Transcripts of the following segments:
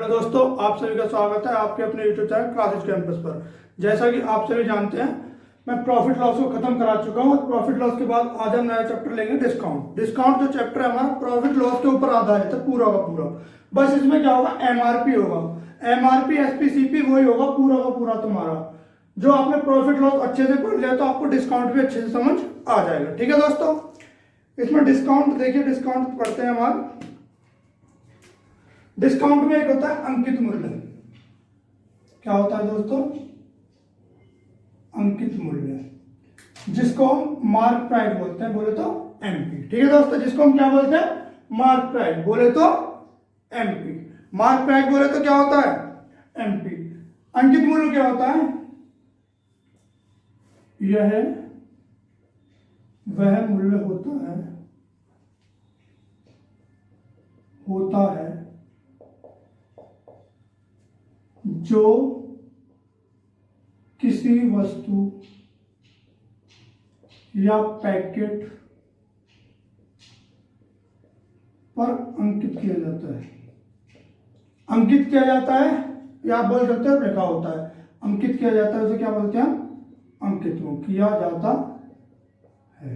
Hello दोस्तों, आप सभी का स्वागत है आपके अपने यूट्यूब चैनल क्लासेज कैंपस पर। जैसा कि आप सभी जानते हैं, मैं प्रॉफिट लॉस को खत्म करा चुका हूं और प्रॉफिट लॉस के बाद आज हम नया चैप्टर लेंगे डिस्काउंट। डिस्काउंट जो चैप्टर है हमारा प्रॉफिट लॉस के ऊपर आधारित है पूरा का पूरा। बस इसमें क्या होगा, एमआरपी होगा, एमआरपी एसपीसीपी वही होगा पूरा का पूरा तुम्हारा। जो आपने प्रॉफिट लॉस अच्छे से पढ़ लिया तो आपको डिस्काउंट भी अच्छे से समझ आ जाएगा। ठीक है दोस्तों, इसमें डिस्काउंट देखिए, डिस्काउंट पढ़ते हैं हमारे। डिस्काउंट में एक होता है अंकित मूल्य। क्या होता है दोस्तों? अंकित मूल्य, जिसको हम मार्क प्राइस बोलते हैं, बोले तो एमपी। ठीक है दोस्तों, जिसको हम क्या बोलते हैं? मार्क प्राइस, बोले तो एमपी। मार्क प्राइस बोले तो क्या होता है? एमपी। अंकित मूल्य क्या होता है? यह वह मूल्य होता है जो किसी वस्तु या पैकेट पर अंकित किया जाता है। अंकित किया जाता है या आप बोल सकते हो लिखा होता है। अंकित किया जाता है, उसे क्या बोलते हैं? अंकित किया जाता है।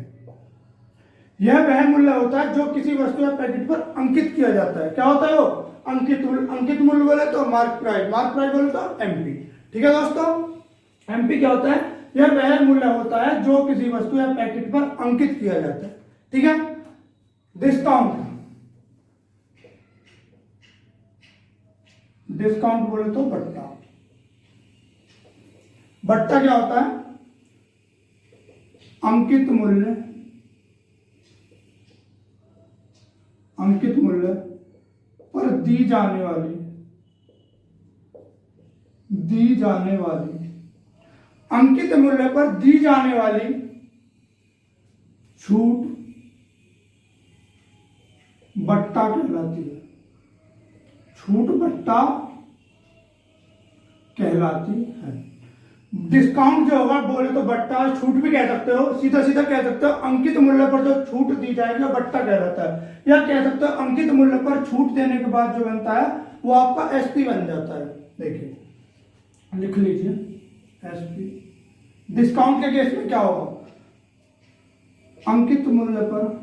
यह वह मूल्य होता है जो किसी वस्तु या पैकेट पर अंकित किया जाता है। क्या होता है वो? अंकित मूल्य। अंकित मूल्य बोले तो मार्क प्राइस, मार्क प्राइस बोले तो एमपी। ठीक है दोस्तों, एमपी क्या होता है? यह वह मूल्य होता है जो किसी वस्तु या पैकेट पर अंकित किया जाता है। ठीक है। डिस्काउंट, डिस्काउंट बोले तो बट्टा। बट्टा क्या होता है? अंकित मूल्य, अंकित मूल्य पर दी जाने वाली अंकित मूल्य पर दी जाने वाली छूट बट्टा कहलाती है। छूट बट्टा कहलाती है। डिस्काउंट जो होगा बोले तो बट्टा, छूट भी कह सकते हो, सीधा सीधा कह सकते हो अंकित मूल्य पर जो छूट दी जाएगी बट्टा कहलाता है। या कह सकते हो अंकित मूल्य पर छूट देने के बाद जो बनता है वो आपका एसपी बन जाता है। देखिए, लिख लीजिए एसपी। डिस्काउंट के केस में क्या होगा? अंकित मूल्य पर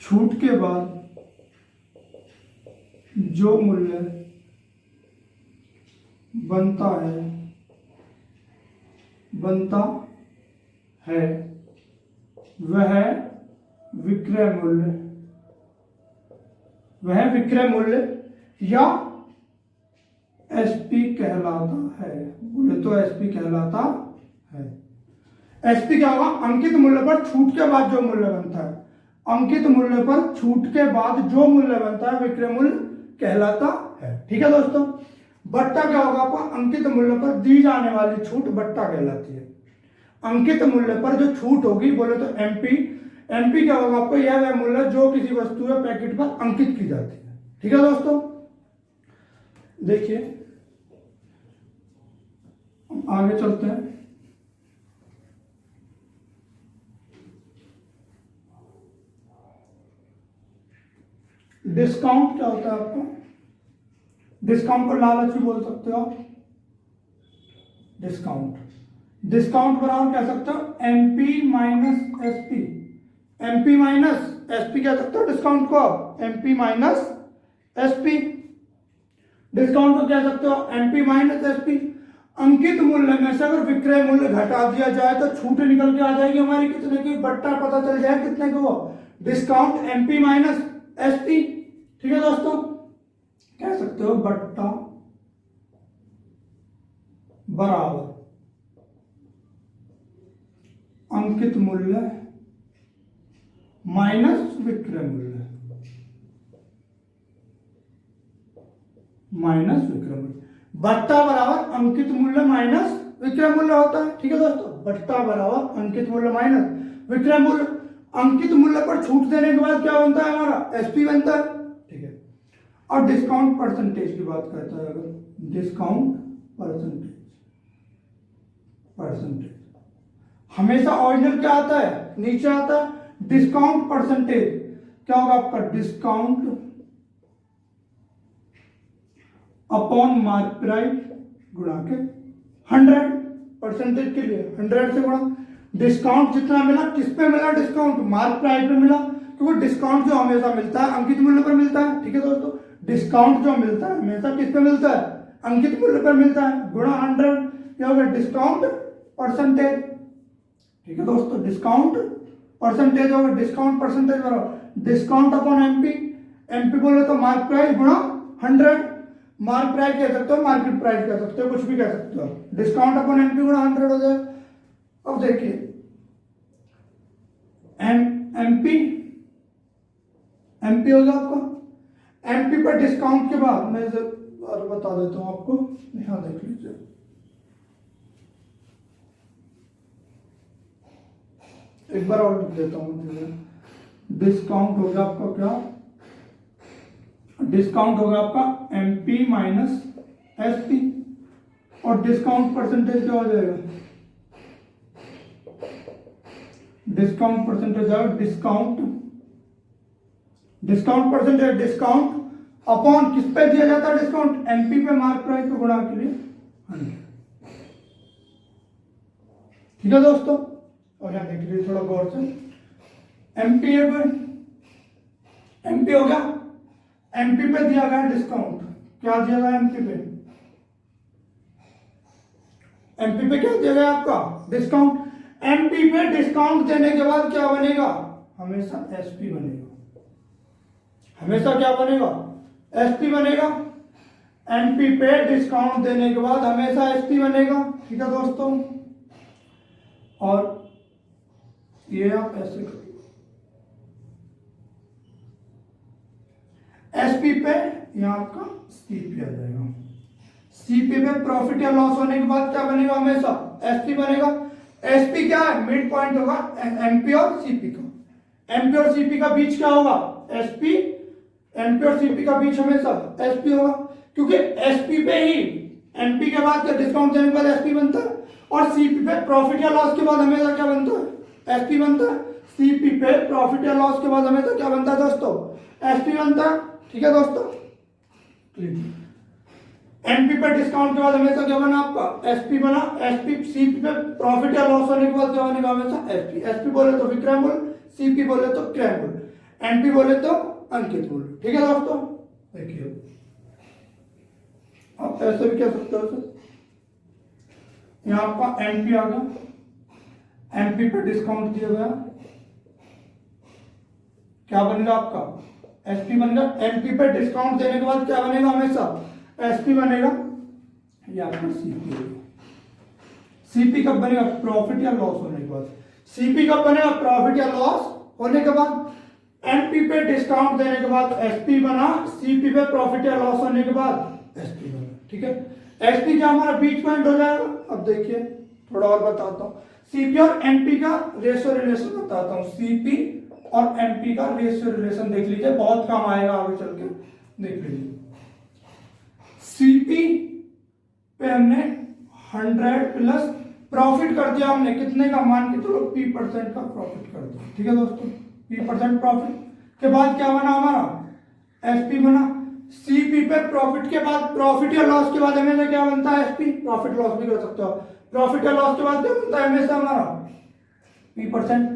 छूट के बाद जो मूल्य बनता है वह विक्रय मूल्य या एसपी कहलाता है। बोले तो एसपी कहलाता है। एसपी क्या होगा? अंकित मूल्य पर छूट के बाद जो मूल्य बनता है, अंकित मूल्य पर छूट के बाद जो मूल्य बनता है विक्रय मूल्य कहलाता है। ठीक है दोस्तों। बट्टा क्या होगा आपका? अंकित मूल्य पर दी जाने वाली छूट बट्टा कहलाती है। अंकित मूल्य पर जो छूट होगी बोले तो एमपी। एमपी क्या होगा आपको? यह वह मूल्य जो किसी वस्तु या पैकेट पर अंकित की जाती है। ठीक है दोस्तों, देखिए आगे चलते हैं। डिस्काउंट क्या होता है आपका? डिस्काउंट को लालच भी बोल सकते हो आप। डिस्काउंट बराबर कह सकते हो MP minus SP. MP minus SP कह सकते हो डिस्काउंट को आप, एमपी माइनस एसपी। डिस्काउंट को कह सकते हो एमपी माइनस एसपी। अंकित मूल्य में से अगर विक्रय मूल्य घटा दिया जाए तो छूट निकल के आ जाएगी हमारी कितने की, बट्टा पता चल जाए कितने की वो। Discount MP minus SP. ठीक है दोस्तों, कह सकते हो बट्टा बराबर अंकित मूल्य माइनस विक्रय मूल्य, बट्टा बराबर अंकित मूल्य माइनस विक्रय मूल्य होता है। ठीक है दोस्तों, बट्टा बराबर अंकित मूल्य माइनस विक्रय मूल्य। अंकित मूल्य पर छूट देने के बाद क्या बनता है हमारा? एसपी बनता है। ठीक है। और डिस्काउंट परसेंटेज की बात करता है, अगर डिस्काउंट परसेंटेज हमेशा ऑरिजिनल क्या आता है? नीचे आता है। डिस्काउंट परसेंटेज क्या होगा आपका, डिस्काउंट अपॉन मार्क प्राइस गुणा के 100, परसेंटेज के लिए 100 से गुणा। डिस्काउंट जितना मिला, किस पे मिला डिस्काउंट, मार्क प्राइस पे मिला, क्योंकि डिस्काउंट जो हमेशा मिलता है अंकित मूल्य पर मिलता है। ठीक है दोस्तों, डिस्काउंट जो मिलता है हमेशा किस पे मिलता है, अंकित मूल्य पर मिलता है, गुणा 100 क्या होगा, डिस्काउंट परसेंटेज। ठीक है दोस्तों, डिस्काउंट परसेंटेज होगा, डिस्काउंट परसेंटेज बराबर डिस्काउंट अपॉन एमपी, एमपी बोले तो मार्क प्राइस गुणा 100, मार्क प्राइस कह सकते हो, मार्केट प्राइस कह सकते हो, कुछ भी कह सकते हो, डिस्काउंट अपॉन एमपी गुणा 100 हो जाए। अब देखिए एमपी एमपी होगा आपका, एमपी पर डिस्काउंट के बाद मैं और बता देता हूं आपको, यहां देख लीजिए, एक बार और लिख देता हूं, डिस्काउंट होगा आपका क्या, डिस्काउंट होगा आपका एमपी माइनस एसपी, और डिस्काउंट परसेंटेज क्या हो जाएगा, डिस्काउंट परसेंटेज है discount, discount percentage discount upon किस पे दिया जाता है डिस्काउंट, एमपी पे मार्क प्राइस को गुणा के लिए 100। ठीक है दोस्तों, और यहां देख लीजिए थोड़ा गौर से, एमपी है कोई, एमपी हो गया, एमपी पे दिया गया डिस्काउंट, क्या दिया गया एमपी पे, एमपी पे क्या दिया गया आपका डिस्काउंट, एमपी पे डिस्काउंट देने के बाद क्या बनेगा, हमेशा एसपी बनेगा, हमेशा क्या बनेगा, एसपी बनेगा, एमपी पे डिस्काउंट देने के बाद हमेशा एसपी बनेगा। ठीक है दोस्तों, और ये आप ऐसे करिए, एसपी पे यहां आपका सीपी आ जाएगा, सीपी पे प्रॉफिट या लॉस होने के बाद क्या बनेगा, हमेशा एसपी बनेगा। एसपी क्या है, मिड पॉइंट होगा एमपी और सीपी का, एमपी और सीपी का बीच क्या होगा, एसपी, एमपी और सीपी का बीच हमेशा एसपी होगा, क्योंकि एसपी पे ही एमपी के बाद डिस्काउंट देने के बाद एसपी बनता है, और सीपी पे प्रॉफिट या लॉस के बाद हमेशा क्या बनता है, एसपी बनता है। सीपी पे प्रॉफिट या लॉस के बाद हमेशा क्या बनता है दोस्तों, एसपी बनता है। ठीक है दोस्तों, एमपी पे डिस्काउंट के बाद हमेशा क्या बना आपका, एसपी बना, एसपी, सीपी पे प्रॉफिट या लॉस होने के बाद क्या बनेगा, हमेशा एसपी, एसपी बोले तो विक्रय मूल्य, सीपी बोले तो क्रय मूल्य, एमपी बोले तो अंकित मूल्य। ठीक है दोस्तों, देखिए आप ऐसे भी कह सकते हो सर, यहां आपका एमपी आ गया, एमपी पे डिस्काउंट दिया गया, क्या बनेगा आपका, एसपी बनेगा, एमपी पे डिस्काउंट देने के बाद क्या बनेगा, हमेशा एसपी बनेगा, या आपका सीपी होगा। सीपी कब बनेगा, प्रॉफिट या लॉस होने के बाद, सीपी कब बनेगा, प्रॉफिट या लॉस होने के बाद, एमपी पे डिस्काउंट देने के बाद एसपी बना, सीपी पे प्रॉफिट या लॉस होने के बाद एसपी बना। ठीक है, एसपी क्या हमारा बीच पॉइंट हो जाएगा। अब देखिए थोड़ा और बताता हूं, सीपी और एमपी का रेशियो रिलेशन बताता हूं, सीपी और एमपी का रेशियो रिलेशन देख लीजिए, बहुत काम आएगा आगे चल के, देख लीजिए। सीपी पे हमने 100 प्लस प्रॉफिट कर दिया, हमने कितने का, मान के चलो P% का प्रॉफिट कर दिया। ठीक है दोस्तों, P% प्रॉफिट के बाद क्या बना हमारा, एसपी बना। सीपी पे प्रॉफिट के बाद, प्रॉफिट या लॉस के बाद हमेशा क्या बनता है, एसपी, प्रॉफिट लॉस भी कर सकते हो, प्रॉफिट या लॉस के बाद क्या बनता है हमेशा हमारा P%,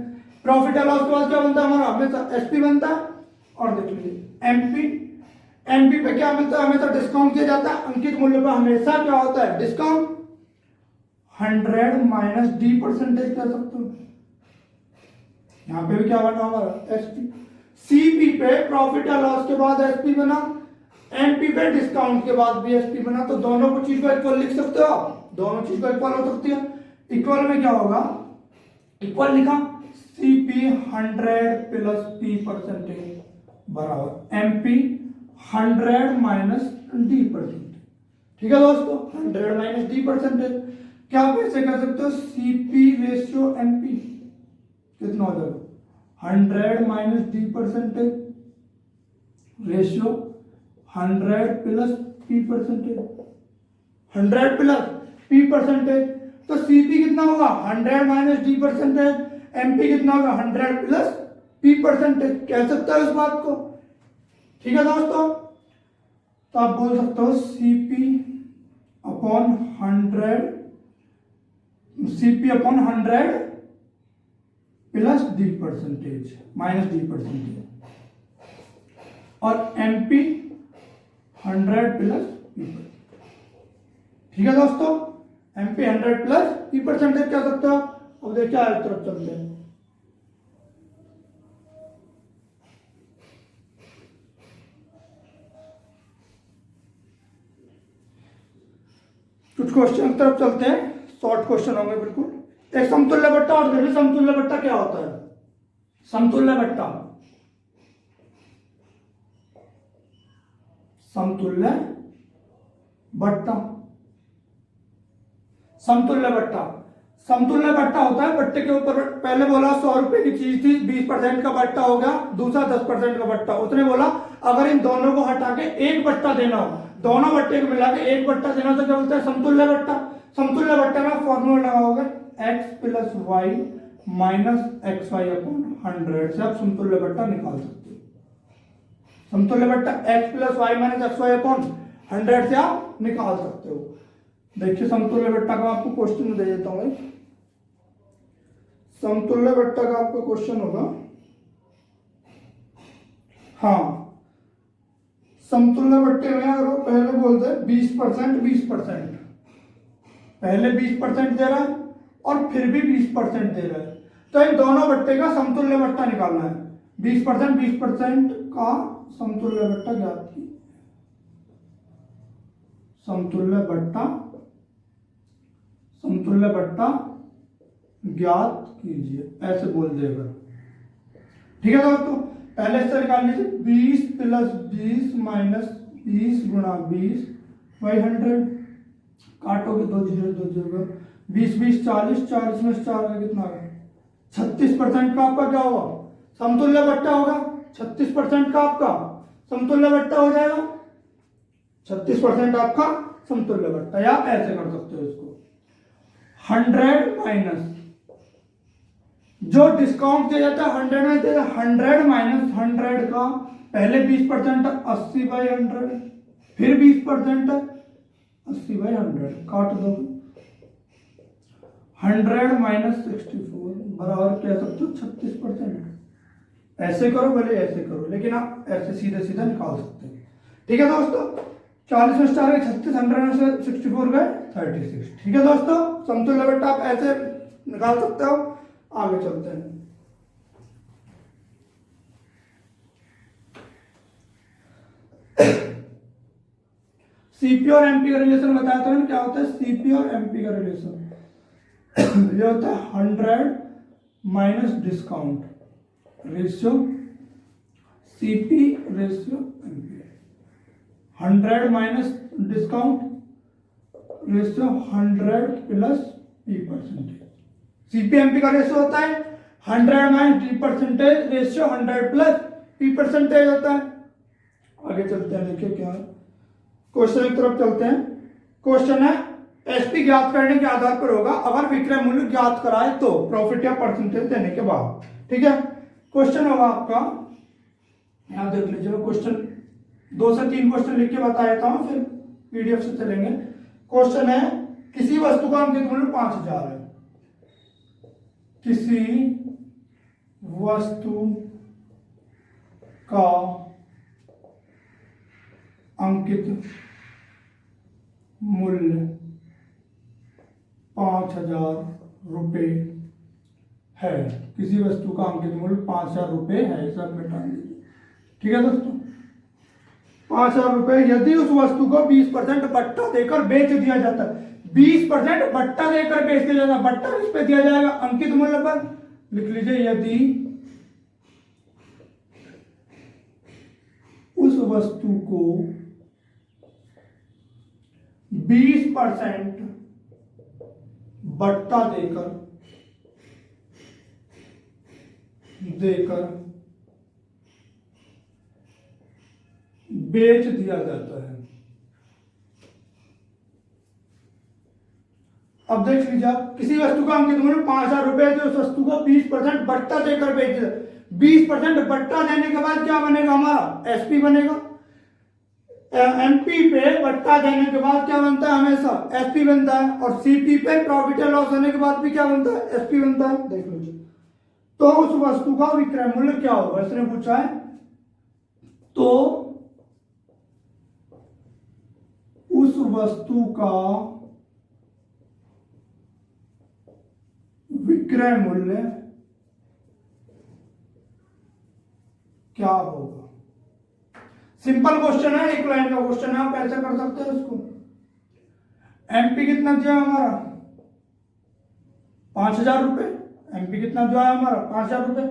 प्रॉफिट या लॉस के बाद क्या बनता है हमारा, हमेशा एसपी बनता है। और देख लीजिए एमपी, एमपी पे क्या मिलता है, हमेशा डिस्काउंट किया जाता है, अंकित मूल्य पर हमेशा क्या होता है, डिस्काउंट, 100 माइनस D% कर सकते हो, यहां पे भी क्या बना हमारा एसपी। सीपी पे प्रॉफिट या लॉस के बाद एसपी बना, एमपी पे डिस्काउंट के बाद भी एसपी बना, तो दोनों को चीज को इक्वल लिख सकते हो आप, दोनों चीज को इक्वल हो सकती है। इक्वल में क्या होगा, इक्वल लिखा, सीपी 100 प्लस P% बराबर एमपी 100 माइनस D%। ठीक है दोस्तों, 100 माइनस D%, क्या आप ऐसे कर सकते हो, सीपी रेशियो एमपी कितना हो जाएगा, 100 minus D% ratio 100 plus P%, 100 plus P%, तो सीपी कितना होगा, 100 माइनस D%, एमपी कितना होगा, 100 प्लस पी परसेंटेज कह सकता है उस बात को। ठीक है दोस्तों, तो आप बोल सकते हो CP upon 100 plus D percentage minus D percentage, और एमपी 100 प्लस पी। ठीक है दोस्तों, एमपी 100 प्लस पी परसेंटेज कह सकते हो। अब देखिए आगे तरफ चलते हैं। कुछ क्वेश्चन की तरफ चलते हैं, शॉर्ट क्वेश्चन होंगे बिल्कुल। एक समतुल्य बट्टा और देखिए समतुल्य बट्टा क्या होता है। समतुल्य बट्टा, समतुल्य बट्टा, समतुल्य बट्टा, समतुल्य बट्टा होता है बट्टे के ऊपर, पहले बोला 100 रुपए की चीज थी, 20% का बट्टा हो गया, दूसरा 10% का बट्टा। उसने बोला अगर इन दोनों को हटा के एक बट्टा देना हो, दोनों बट्टे को मिला के एक बट्टा देना, तो क्या बोलते हैं समतुल्य बट्टा। समतुल्य बट्टा का फॉर्मूला लगा होगा x plus Y minus X Y upon 100 से आप समतुल्य बट्टा निकाल सकते हो। समतुल्य बट्टा x plus Y minus X Y upon 100 से आप निकाल सकते हो। देखिए समतुल्य बट्टा का आपको क्वेश्चन दे देता हूं। समतुल्य बट्टा का आपका क्वेश्चन होगा, हाँ समतुल्य बट्टे में अगर वो पहले बोलते हैं 20%, पहले 20% दे रहा है और फिर भी 20% दे रहा है, तो इन दोनों बट्टे का समतुल्य बट्टा निकालना है। 20% का समतुल्य बट्टा ज्ञात कीजिए। समतुल्य बट्टा ज्ञात कीजिए, ऐसे बोल देगा। ठीक है दोस्तों, पहले से निकाल लीजिए 20 प्लस 20 माइनस 20 गुणा 20 बाई 100। काटोगे 2 जीरो 2 जीरो, 20 20 40, 40 में 4 का कितना है 36% का आपका क्या होगा समतुल्य बट्टा होगा। 36% का आपका समतुल्य बट्टा हो जाएगा। 36% आपका समतुल्य बट्टा, या ऐसे कर सकते हो इसको 100 माइनस जो डिस्काउंट दिया जाता है 100 में, 100 माइनस 100 का पहले 20% 80 बाई 100, फिर 20% 80 बाई 100, काट दो 100 माइनस 64 बराबर कह सकते हो 36%। ऐसे करो भले ऐसे करो, लेकिन आप ऐसे सीधे सीधा निकाल सकते हो। ठीक है दोस्तों, 40 में स्टार गए 36, 100 में से 64 गए 36। ठीक है दोस्तों, समतुल्य बट्टा आप ऐसे निकाल सकते हो। आगे चलते हैं। सीपी और एमपी का रिलेशन बताया था, क्या होता है सीपी और एमपी का रिलेशन। ये होता है 100 minus discount ratio CP ratio MP. 100 minus discount ratio 100 plus P percentage. CP MP का रेशियो होता है 100 minus D percentage ratio 100 plus P percentage होता है। आगे चलते हैं, देखिए क्या है क्वेश्चन की तरफ चलते हैं। क्वेश्चन है एसपी ज्ञात करने के आधार पर होगा अगर विक्रय मूल्य ज्ञात कराए तो, प्रॉफिट या परसेंटेज देने के बाद। ठीक है, क्वेश्चन होगा आपका, यहां देख लीजिए क्वेश्चन 2 से 3 क्वेश्चन लिख के बता देता हूं, फिर पीडीएफ से चलेंगे। क्वेश्चन है किसी वस्तु का अंकित मूल्य 5000 है। किसी वस्तु का अंकित मूल्य 5000 रुपये है। किसी वस्तु का अंकित मूल्य 5000 रुपये है, सब मिटा दीजिए। ठीक है दोस्तों, 5000 रुपये यदि उस वस्तु को 20% बट्टा देकर बेच दिया जाता है। 20% बट्टा देकर बेच दिया जाता है, बट्टा किस पे दिया जाएगा अंकित मूल्य पर। लिख लीजिए यदि उस वस्तु को 20% बट्टा देकर बेच दिया जाता है। अब देख लीजिए आप, किसी वस्तु का अंकित मूल्य 5000 रुपए, तो उस वस्तु को 20% बट्टा देकर बेच 20% बट्टा देने के बाद क्या बनेगा हमारा, एसपी बनेगा। एमपी पे बट्टा देने के बाद क्या बनता है, हमेशा एसपी बनता है। और सीपी पे प्रॉफिट एंड लॉस होने के बाद भी क्या बनता है, एसपी बनता है। देख लीजिए, तो उस वस्तु का विक्रय मूल्य क्या होगा, इसने पूछा है। तो उस वस्तु का विक्रय मूल्य क्या होगा। सिंपल क्वेश्चन है, एक लाइन का क्वेश्चन है, आप ऐसा कर सकते हैं इसको। एमपी कितना दिया हमारा, 5,000 रुपए। एमपी कितना दिया है हमारा, 5,000 रुपए।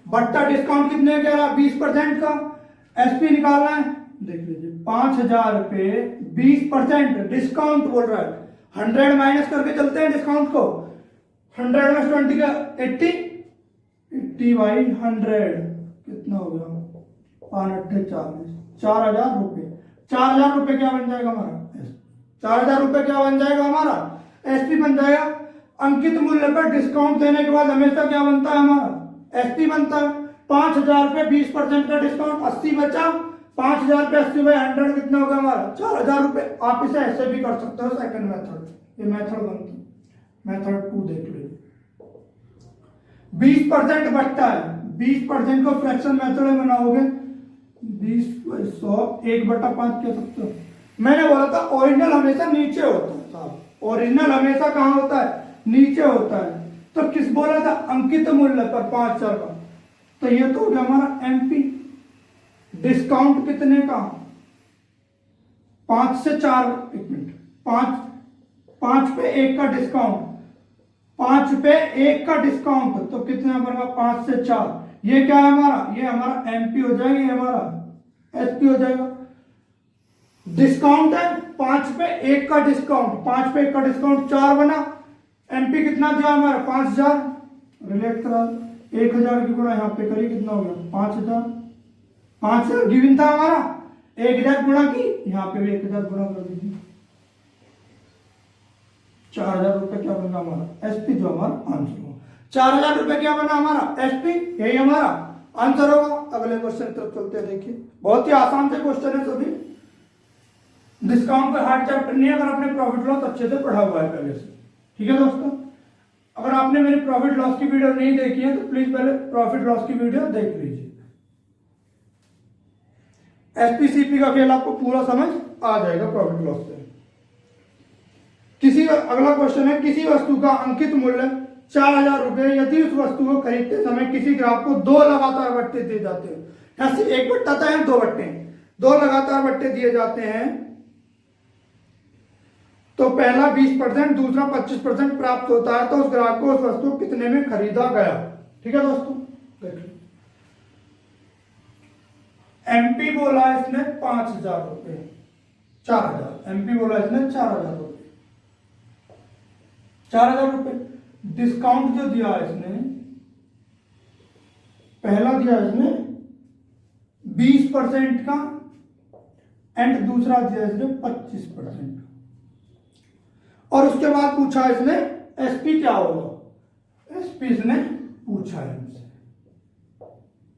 बट्टा डिस्काउंट कितने कह रहा, 20% का। एसपी निकालना है, देख लीजिए 5,000 पे 20% डिस्काउंट बोल रहा है। 100 माइनस करके चलते हैं डिस्काउंट को। 100 में 20 का 80 बाई 100 कितना हो गया, 5,840, 4,000 रुपए। 4,000 रुपए क्या बन जाएगा हमारा, 4,000 रुपए क्या बन जाएगा हमारा, एसपी बन जाएगा। अंकित मूल्य पर डिस्काउंट देने के बाद हमेशा क्या बनता है हमारा, एसपी बनता है। 5,000 पे 20% का डिस्काउंट, 80 बचा। 5,000 पे 80 बाई 100 कितना होगा हमारा, 4,000 रुपए। आप इसे ऐसे भी कर सकते हो, सेकंड मेथड, ये मेथड बनता है। मेथड 2 देख लीजिए, 20% बचता है, 20% को फ्रैक्शन मेथड में बनाओगे, 20/100 1/5 कह सकते हो। मैंने बोला था ओरिजिनल हमेशा नीचे होता है साहब, ओरिजिनल हमेशा कहां होता है, नीचे होता है। तो किस बोला था, अंकित मूल्य पर 5,000 का, तो ये तो हो गया हमारा एमपी। डिस्काउंट कितने का, 5 से 4, 1 मिनट, 5 पे 1 का डिस्काउंट, 5 पे 1 का डिस्काउंट, तो कितना बनेगा, 5 से 4। ये क्या है हमारा, ये हमारा एमपी हो जाएगा, ये हमारा एसपी हो जाएगा। डिस्काउंट है 5 पे 1 का डिस्काउंट, 5 पे 1 का डिस्काउंट 4 बना। एमपी कितना दिया हमारा, 5,000। रिलेट करा, 1,000 की गुणा यहाँ पे करिए, कितना हो गया, 5,000। 5,000 गिवन था हमारा, 1,000 गुणा की, यहाँ पे भी 1,000 गुणा कर दीजिए, 4,000 रुपए क्या बना हमारा, एसपी, जो हमारा आंसर होगा। 4,000 रुपए क्या बना हमारा, एसपी, यही हमारा आंसर होगा। अगले क्वेश्चन की तरफ चलते हैं। देखिए, बहुत ही आसान से क्वेश्चन है सभी। डिस्काउंट का हार्ड चैप्टर नहीं है, अगर आपने प्रॉफिट लॉस अच्छे से पढ़ा हुआ है पहले से। ठीक है दोस्तों, अगर आपने मेरी प्रॉफिट लॉस की वीडियो नहीं देखी है तो प्लीज पहले प्रॉफिट लॉस की वीडियो देख लीजिए। एसपीसीपी का खेल आपको पूरा समझ आ जाएगा प्रॉफिट लॉस से। अगला क्वेश्चन है, किसी वस्तु का अंकित मूल्य 4,000 रुपए यदि उस वस्तु को खरीदते समय किसी ग्राहक को 2 लगातार बट्टे दिए जाते हैं, ऐसे 1 बट्टा था या 2 बट्टे, 2 लगातार बट्टे दिए जाते हैं, तो पहला 20%, दूसरा 25% प्राप्त होता है, तो उस ग्राहक को उस वस्तु को कितने में खरीदा गया। ठीक है दोस्तों, देखिए एमपी बोला है इसने 5,000 रुपए, 4,000, एमपी बोला इसने 4,000 रुपए, 4,000 रुपए। डिस्काउंट जो दिया है इसने, पहला दिया इसने 20% का एंड दूसरा दिया इसने 25%। और उसके बाद पूछा इसने एसपी क्या होगा, एसपी इसने पूछा है हमसे।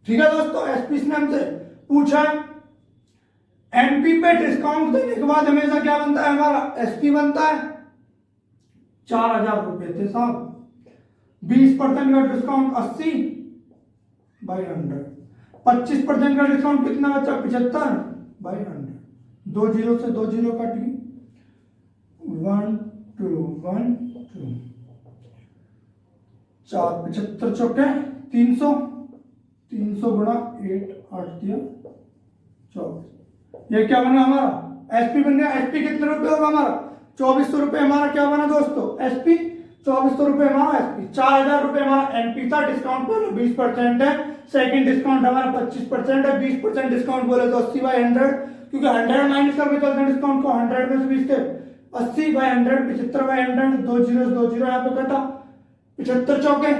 ठीक है दोस्तों, एसपी इसने हमसे पूछा है। एमपी पे डिस्काउंट देने के बाद हमेशा क्या बनता है हमारा, एसपी बनता है। 4,000 रुपए थे साहब, 20% का डिस्काउंट 80 बाई 100, 25% का डिस्काउंट कितना बचा, 75 बाई 100। 2 जीरो से 2 जीरो कट गई, 1 2 1 2, 4 75 चौके 300, 300 गुणा 8 8 दिया 24। ये क्या बना हमारा, एसपी बन गया। एसपी कितने रुपए होगा हमारा, 2,400 रुपए हमारा क्या बना दोस्तों, एसपी। 2,400 रुपए हमारा एसपी। 4,000 रुपए हमारा एमपी था। डिस्काउंट बोले 20% है, सेकंड डिस्काउंट हमारा 25% है। 20% डिस्काउंट बोले तो 80 बाई 100, क्योंकि 100 माइनस करके चलते हैं डिस्काउंट को, 100 में से 20 थे, 80 बाई 100, 75 बाई 100, 2 जीरो 2 जीरो यहाँ पे कटा, 75 चौके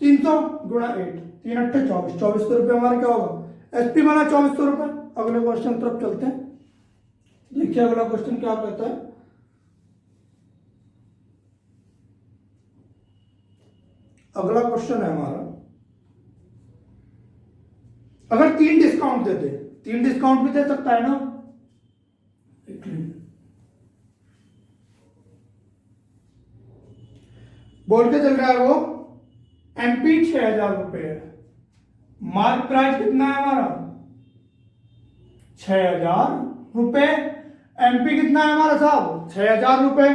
300 गुणा 8, 3 8 24, 2,400 रुपए हमारा क्या होगा, एसपी बना 2,400 रुपए। अगले क्वेश्चन तरफ चलते हैं। देखिए अगला क्वेश्चन क्या कहता है, अगला क्वेश्चन है हमारा, अगर 3 डिस्काउंट दे दे, 3 डिस्काउंट भी दे सकता है ना। बोल के चल रहा है वो एमपी 6,000 रुपए है, मार्क प्राइस कितना है हमारा 6,000 रुपए, एमपी कितना है हमारा साहब 6,000 रुपए।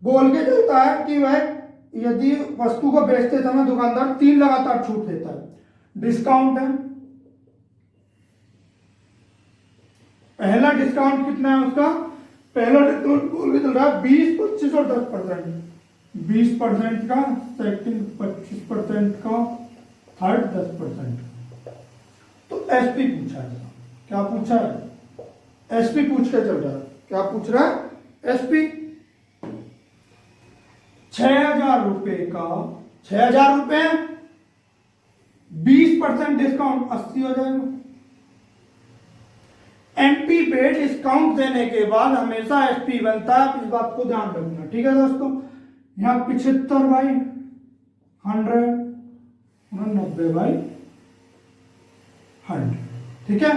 बोल के चलता है कि वह यदि वस्तु को बेचते समय दुकानदार 3 लगातार छूट देता है, डिस्काउंट है, पहला डिस्काउंट कितना है उसका, पहला डिस्काउंट बोल के चल रहा है 20, 25 और 10%, 20% का, सेकंड 25% का, थर्ड 10%। तो एसपी पूछा है, क्या पूछा है, एसपी पूछ के चल रहा है, क्या पूछ रहा है एसपी। 6,000 रुपए का, 6,000 रुपए 20% डिस्काउंट 80 हो जाएगा। एमपी पे डिस्काउंट देने के बाद हमेशा एसपी बनता है, आप इस बात को ध्यान रखना, ठीक है दोस्तों। यहां 75 बाई 100, 90 बाई 100, ठीक है।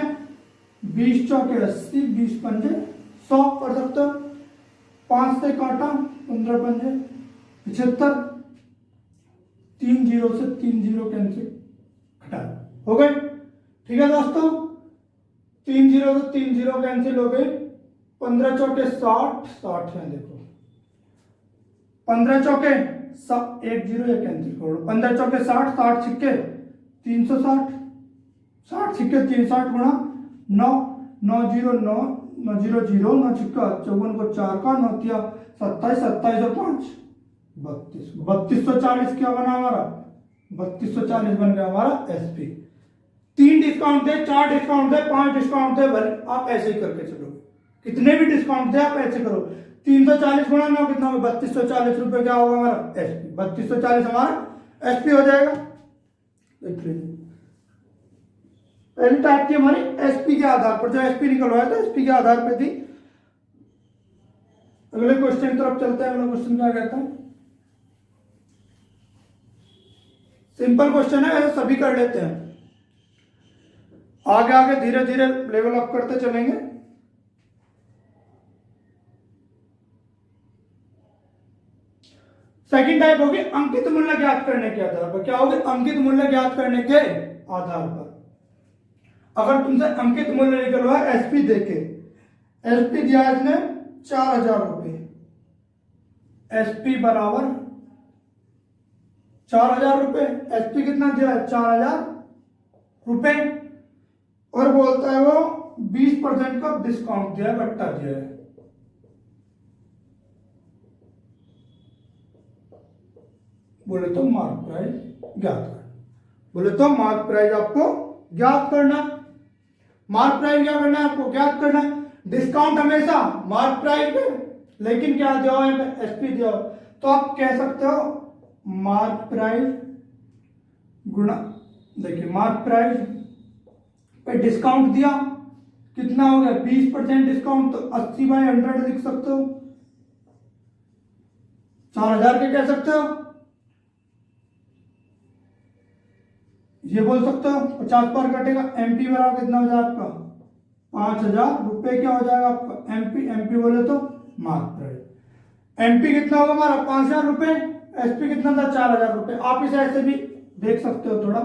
20 चौके 80, 20 पंजे 100 कर सकते हो, 5 से काटा 15 पंजे 75, 3 जीरो से 3 जीरो कैंसिल, घटा, हो गए, ठीक है दोस्तों। 3 जीरो से 3 जीरो कैंसिल हो गए, 15 चौके 60, 60 है देखो, 15 चौके 1 जीरो या कैंसिल करो, 15 चौके 60, 60 छिक्के 360, 60 छिक्के 360 गुणा 9, 9 जीरो 9, 9 जीरो जीरो, 9 छिक्का 54 को 4 का, 9 तिया 27, 27 और 5 32, 3240 क्या बना हमारा, 3240 बन गया हमारा एसपी। 3 डिस्काउंट दे, 4 डिस्काउंट दे, 5 डिस्काउंट दे, आप ऐसे ही करके चलो, कितने भी डिस्काउंट दे आप ऐसे करो। 340 गुणा 9 कितना होगा, 3240 रुपए क्या होगा हमारा एसपी, 3240 हमारा एसपी हो जाएगा। देख लीजिए पहली टाइप की हमारी एसपी के आधार पर, जो एसपी निकलवाया था एसपी के आधार पर थी। अगले क्वेश्चन की तरफ चलते हैं। अगला क्वेश्चन क्या कहता है, सिंपल क्वेश्चन है, सभी कर लेते हैं, आगे आगे धीरे धीरे लेवल अप करते चलेंगे। सेकंड टाइप होगी अंकित मूल्य ज्ञात करने के आधार पर। क्या होगी, अंकित मूल्य ज्ञात करने के आधार पर। अगर तुमसे अंकित मूल्य निकलवा एसपी देके, एसपी दिया इसने 4,000 रुपए, एसपी बराबर 4,000 रुपए, एसपी कितना दिया है 4,000 रुपए, और बोलता है वो 20% का डिस्काउंट दिया है, बट्टा दिया है। बोले तो मार्क प्राइस ज्ञात करना, बोले तो मार्क प्राइस आपको ज्ञात करना, मार्क प्राइस क्या करना है आपको, ज्ञात करना है। डिस्काउंट हमेशा मार्क प्राइस पे, लेकिन क्या दिया हो एसपी दिया हो, तो आप कह सकते हो मार्क प्राइस गुणा, देखिए मार्क प्राइस पे डिस्काउंट दिया कितना हो गया 20% डिस्काउंट, तो 80 बाई 100 लिख सकते हो, 4,000 के कह सकते हो, ये बोल सकते हो 50 पर कटेगा, एमपी बराबर कितना हो जाएगा आपका 5,000 रुपए, क्या हो जाएगा आपका एमपी, एमपी बोले तो मार्क प्राइस। एमपी कितना होगा हमारा 5,000 रुपए, एसपी कितना था 4,000 रुपए। आप इसे ऐसे भी देख सकते हो थोड़ा,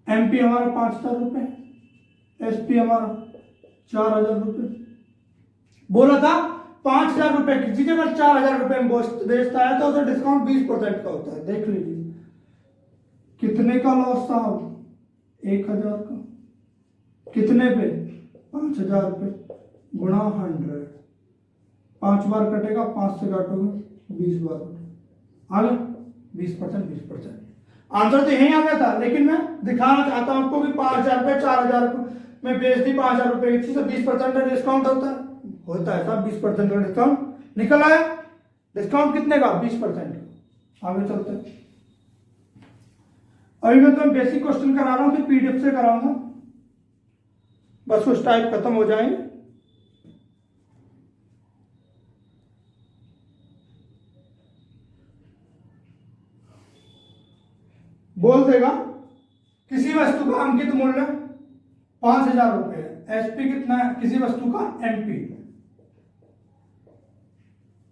एमपी हमारा 5,000 रुपए, एसपी हमारा 4,000 रुपए। बोला था 5,000 रुपए की चीज अगर 4,000 रुपए में बेचता है तो उसे डिस्काउंट 20% का होता है। देख लीजिए कितने का लॉस था, 1,000 का, कितने पे 5,000 रुपए गुणा 100, 5 बार कटेगा, 5 से काटोगे 20 बार आ गया 20%, 20%। आंसर तो यही आ गया था, लेकिन मैं दिखाना चाहता हूं आपको कि 5,000 रुपए 4,000 रुपए में बेच दी 5,000 रुपए की चीज, तो 20% का डिस्काउंट होता है साहब, 20% का डिस्काउंट निकल आया। डिस्काउंट कितने का 20%। आगे चलते हैं। अभी मैं तुम्हें बेसिक क्वेश्चन करा रहा हूं, फिर पीडीएफ से कराऊंगा, बस कुछ टाइप खत्म हो जाएंगे। बोल देगा किसी वस्तु का अंकित मूल्य 5,000 रुपए है। एसपी कितना है किसी वस्तु का? एमपी।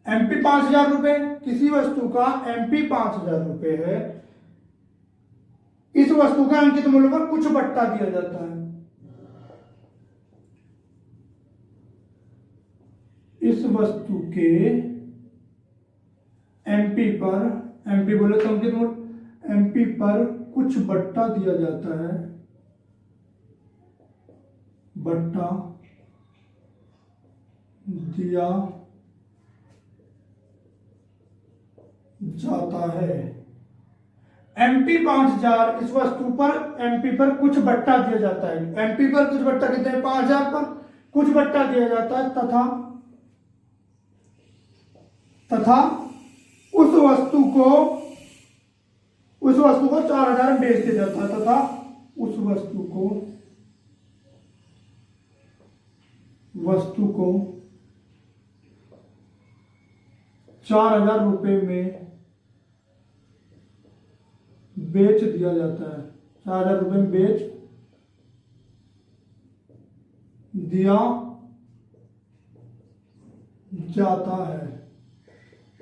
एमपी 5,000 रुपए, किसी वस्तु का एमपी 5,000 रुपए है। इस वस्तु का अंकित मूल्य पर कुछ बट्टा दिया जाता है। इस वस्तु के एमपी पर, एमपी बोले तो अंकित मूल्य, एमपी पर कुछ बट्टा दिया जाता है, बट्टा दिया जाता है। एमपी 5,000, इस वस्तु पर एमपी पर कुछ बट्टा दिया जाता है। एमपी पर कुछ बट्टा कितने? 5,000 पर कुछ बट्टा दिया जाता है तथा उस वस्तु को 4,000 में बेच दिया जाता है, तथा उस वस्तु को 4,000 रुपए में बेच दिया जाता है। 4,000 रुपए में बेच दिया जाता है।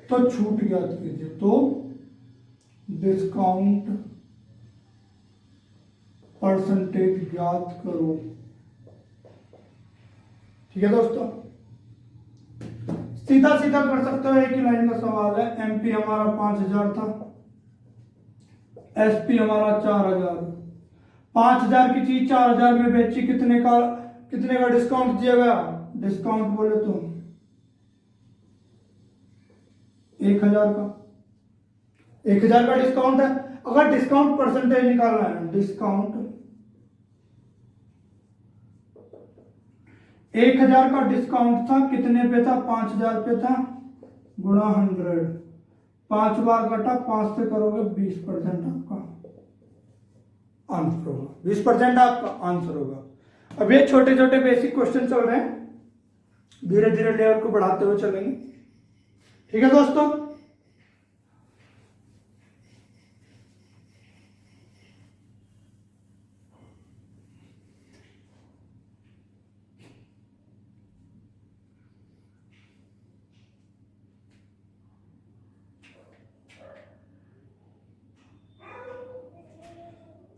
तो छूट ज्ञात कीजिए। तो डिस्काउंट परसेंटेज ज्ञात करो। ठीक है दोस्तों, सीधा सीधा कर सकते हो, एक ही लाइन का सवाल है। एमपी हमारा 5,000 था, एसपी हमारा 4,000। 5,000 की चीज 4,000 में बेची, कितने का डिस्काउंट दिया गया? डिस्काउंट बोले तो 1,000 का, 1,000 का डिस्काउंट है। अगर डिस्काउंट परसेंटेज निकालना है, डिस्काउंट 1,000 का डिस्काउंट था, कितने पे था? 5,000 पे था, गुणा 100, 5 बार कटा, 5 से करोगे 20% आपका आंसर होगा। 20% आपका आंसर होगा। अब ये छोटे छोटे बेसिक क्वेश्चन चल रहे हैं, धीरे धीरे लेवल को बढ़ाते हुए चलेंगे। ठीक है दोस्तों,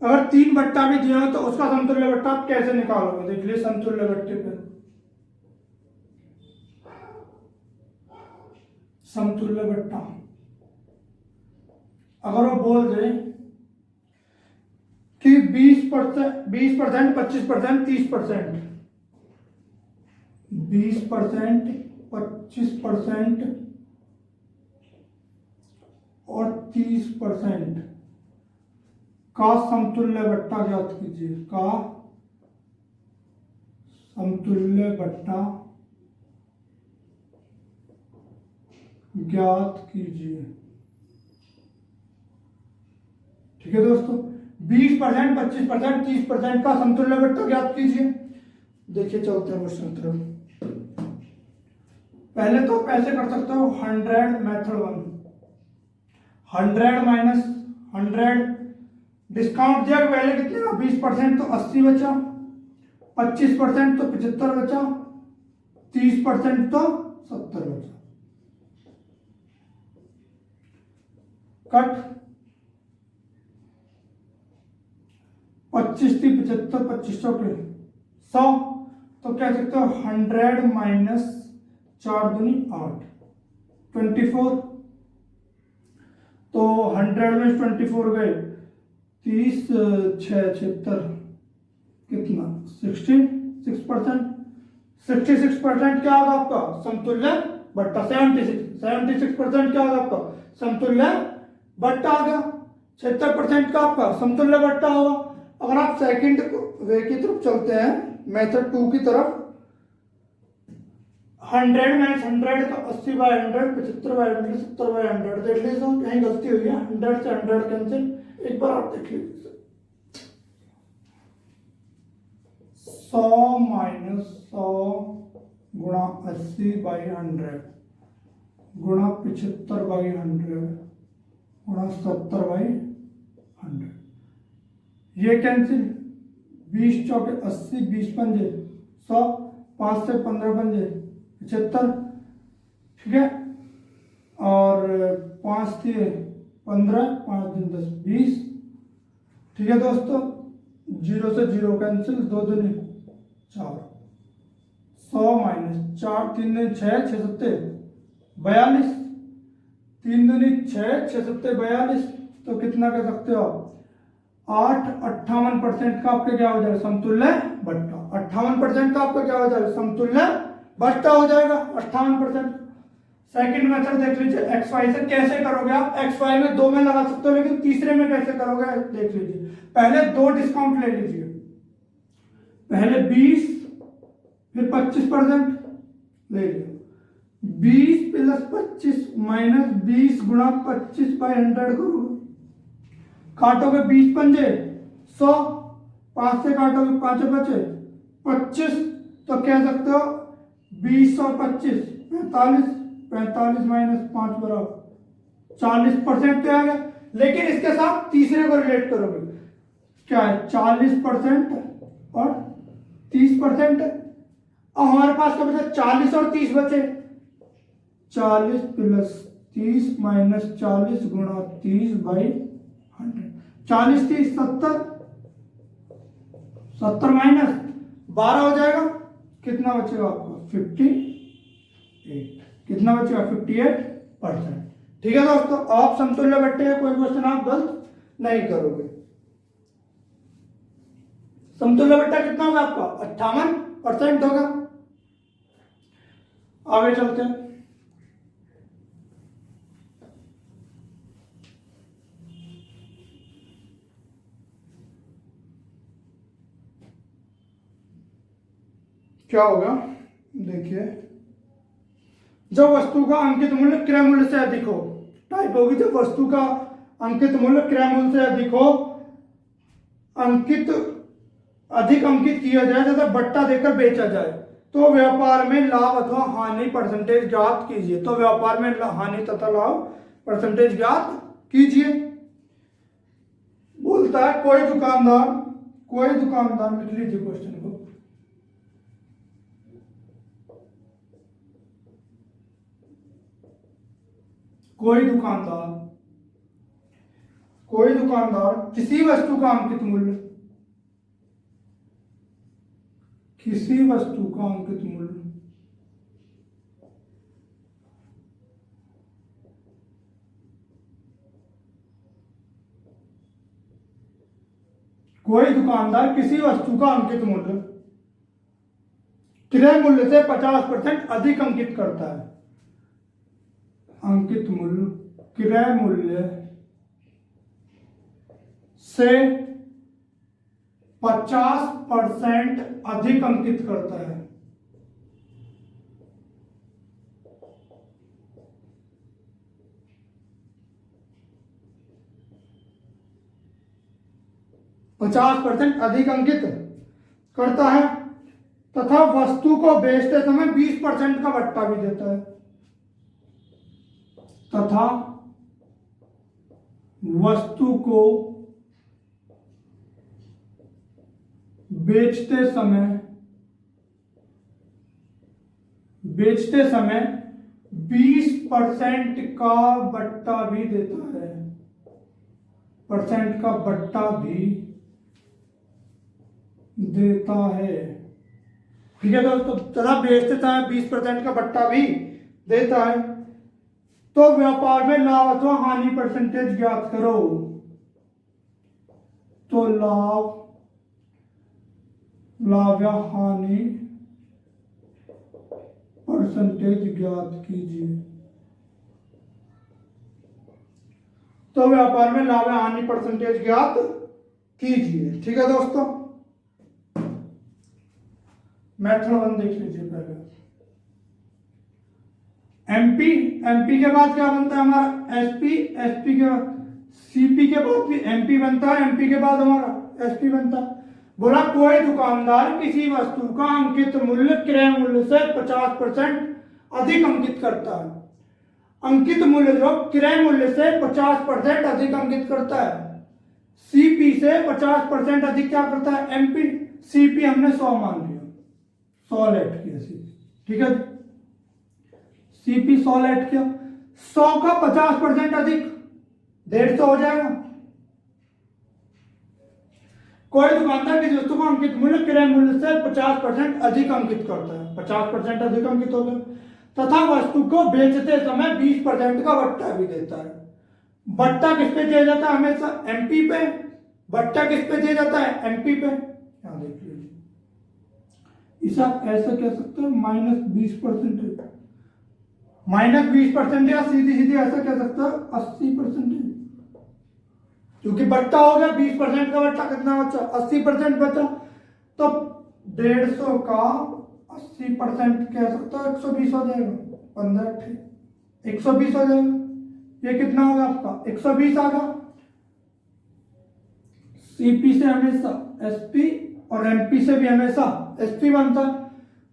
अगर 3 बट्टा भी दिया हो तो उसका समतुल्य बट्टा आप कैसे निकालोगे? देख लीजिए समतुल्य बट्टे पे, समतुल्य बट्टा अगर वो बोल दे कि 20%, 20%, 25%, 30%, 20%, 25% और 30% का समतुल्य बट्टा ज्ञात कीजिए। का समतुल्य बट्टा ज्ञात कीजिए। ठीक है दोस्तों, 20%, 25%, 30% का समतुल्य बट्टा ज्ञात कीजिए। देखिए चलते हैं क्वेश्चन तरफ। पहले तो आप ऐसे कर सकते हो, 100 मेथड 1, 100 माइनस 100, डिस्काउंट दिया पहले कितने का? 20%, तो 80 बचा, 25% तो 75 बचा, 30% तो 70 बचा। कट 25 थी 75, 25 चौके 100, तो कह सकते हो 100 माइनस 4 दूनी 8, 24। तो 100 में 24 गए, 30, 6, 76, कितना? 66%। 66% क्या होगा आपका? समतुल्य बट्टा। 76% क्या होगा आपका? समतुल्य बट्टा आ गया। 76% का आपका समतुल्य बट्टा होगा। अगर आप सेकंड वे की तरफ चलते हैं, मेथड 2 की तरफ, 100 माइनस 100 तो 80/100, 75/100, 70/100। देख लीजिए कहीं गलती हुई है, 100 से 100 कैंसिल। एक बार आप देख लीजिए, 100 माइनस 100 गुणा 80/100 गुणा 75/100 गुणा 70/100, ये कैंसिल, 20 चौके 80, 20 पंजे 100, 5 से 15 पंजे 75, ठीक है, और 5 से 15, 5 दिन 10, 20, ठीक है दोस्तों। 0 से 0 कैंसिल, 2 दूनी 4, 100 माइनस 4, 3 दूनी 6, 6 सत्ते 42, 3 दूनी 6, 6 सत्ते 42, तो कितना कर सकते हो आप 58% का आपका क्या हो जाएगा समतुल्य बट्टा। 58% का आपका क्या हो जाएगा समतुल्य बट्टा हो जाएगा 58%। सेकंड मेथड देख लीजिए, एक्स वाई से कैसे करोगे आप। एक्स वाई में 2 में लगा सकते हो, लेकिन तीसरे में कैसे करोगे देख लीजिए। पहले 2 डिस्काउंट ले लीजिए, पहले 20 फिर 25% ले लिया। 20 प्लस 25 माइनस 20 गुणा 25/100 करोगे, काटोगे 20 पंजे 100, 5 से काटोगे 5 बचे 25, तो कह सकते हो 20 और 25 45, 45 माइनस 5 बराबर 40% पे आ गया। लेकिन इसके साथ तीसरे को रिलेट करोगे, क्या है 40% और 30%। अब हमारे पास क्या बचा 40 और 30 बचे, 40 प्लस 30 माइनस 40 गुणा 30/100, 40 30 70, 70 माइनस 12 हो जाएगा, कितना बचेगा आपको 58, कितना बचेगा 58%। ठीक है दोस्तों, आप समतुल्य बट्टे का कोई क्वेश्चन आप गलत नहीं करोगे। समतुल्य बट्टा कितना होगा आपका 58% होगा। आगे चलते हैं। क्या होगा देखिए, जब वस्तु का अंकित मूल्य क्रय मूल्य से अधिक हो, टाइप होगी जब वस्तु का अंकित मूल्य क्रय मूल्य से अधिक हो, अधिक अंकित किया जाए तथा बट्टा देकर बेचा जाए, तो व्यापार में लाभ अथवा हानि परसेंटेज ज्ञात कीजिए। तो व्यापार में हानि तथा लाभ परसेंटेज ज्ञात कीजिए। बोलता है कोई दुकानदार लिख लीजिए क्वेश्चन को, कोई दुकानदार किसी वस्तु का अंकित मूल्य क्रय मूल्य से 50% अधिक अंकित करता है। अंकित मूल्य क्रय मूल्य से 50% अधिक अंकित करता है। अधिक अंकित करता है तथा वस्तु को बेचते समय 20% का बट्टा भी देता है। तथा वस्तु को बेचते समय 20% का बट्टा भी देता है। परसेंट का बट्टा भी देता है। ठीक है दोस्तों, तथा बेचते समय 20% का बट्टा भी देता है। तो व्यापार में लाभ अथवा हानि परसेंटेज ज्ञात करो। तो लाभ या हानि परसेंटेज ज्ञात कीजिए। तो व्यापार में लाभ या हानि परसेंटेज ज्ञात कीजिए। ठीक है दोस्तों, मेथड 1 देख लीजिए पहले। एमपी के बाद क्या बनता है हमारा एसपी के बाद सीपी के बाद भी एमपी बनता है, एमपी के बाद हमारा एसपी बनता है। बोला कोई दुकानदार किसी वस्तु का अंकित मूल्य क्रय मूल्य से 50% अधिक अंकित करता है। अंकित मूल्य जो क्रय मूल्य से 50% अधिक अंकित करता है। सीपी से 50% अधिक क्या करता है, एमपी। सीपी हमने 100 मान लिया, 100 लेट किया सीपी, ठीक है। सीपी 100 लेट किया, 100 का 50% अधिक 150 हो जाएगा। कोई दुकानदार किसी वस्तु को अंकित मूल्य क्रय मूल्य से 50% अधिक अंकित करता है, 50% अधिक अंकित हो गया, तथा वस्तु को बेचते समय 20% का बट्टा भी देता है। बट्टा किस पे दिया जाता है, हमेशा एमपी पे। बट्टा किस पे दिया जाता है, एमपी पे। यहां देख लीजिए, इसे आप ऐसा कह सकते हो -20%, -20%, या सीधी सीधी ऐसा कह सकते हो 80%, क्योंकि बट्टा हो गया 20% का बट्टा, कितना बचा, 80% बचा, तो 150 का 80% कह सकते हो 120 हो जाएगा, 15 120 हो जाएगा। ये कितना होगा आपका, 120 आ गया। सीपी से हमेशा एसपी और एमपी से भी हमेशा एसपी बनता है।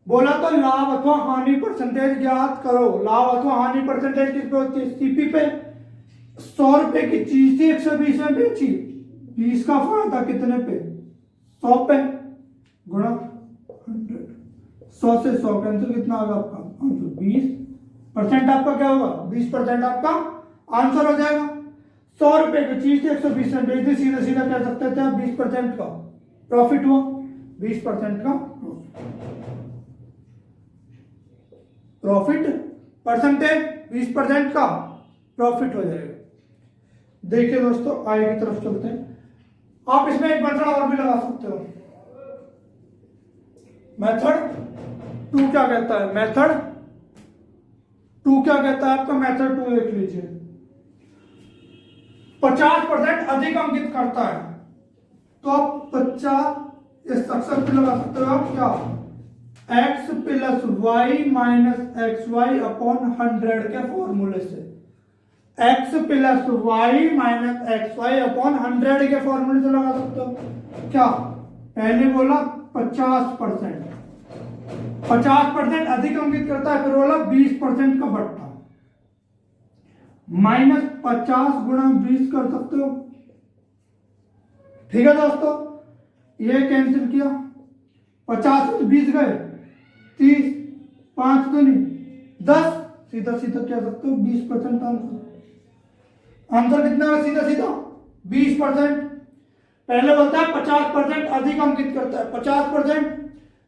बोला तो लाभ अथवा हानि परसेंटेज ज्ञात करो। लाभ अथवा हानि परसेंटेज किस पे होती है, सीपी पे। 100 रुपए की चीज थी, 120 में बेची, 20 का फायदा कितने पे, 100 पे, गुणा 100। 100 से 100 कैंसिल, कितना होगा आपका आंसर, 20%। आपका क्या होगा, 20% आपका आंसर हो जाएगा। 100 रुपए की चीज थी, 120 में बेच दी, सीधा सीधा कह सकते थे 20% का प्रॉफिट हुआ, 20% का प्रॉफिट परसेंटेज, 20% का प्रॉफिट हो जाएगा। देखिए दोस्तों, आगे की तरफ चलते हैं। आप इसमें एक मेथड और भी लगा सकते हो। मेथड 2 क्या कहता है, मेथड 2 क्या कहता है आपका, मेथड 2 देख लीजिए। 50% अधिक अंकित करता है, तो आप 50 स्ट्रक्चर पे लगा सकते हो आप क्या, x plus Y minus X Y upon 100 के फॉर्मूले से। x plus Y minus X Y upon 100 के फॉर्मूले से लगा सकते हो। क्या, पहले बोला 50%, 50% अधिक अंकित करता है, फिर बोला 20% का बट्टा, -50 गुणा 20 कर सकते हो, ठीक है दोस्तों। ये कैंसिल किया, 50 में 20 गए, 30, 5 तो नहीं 10, सीधा सीधा क्या सकते हो 20% आंसर। आंसर कितना है, सीधा सीधा 20%। पहले बोलता है 50% अधिक अंकित करता है, 50%,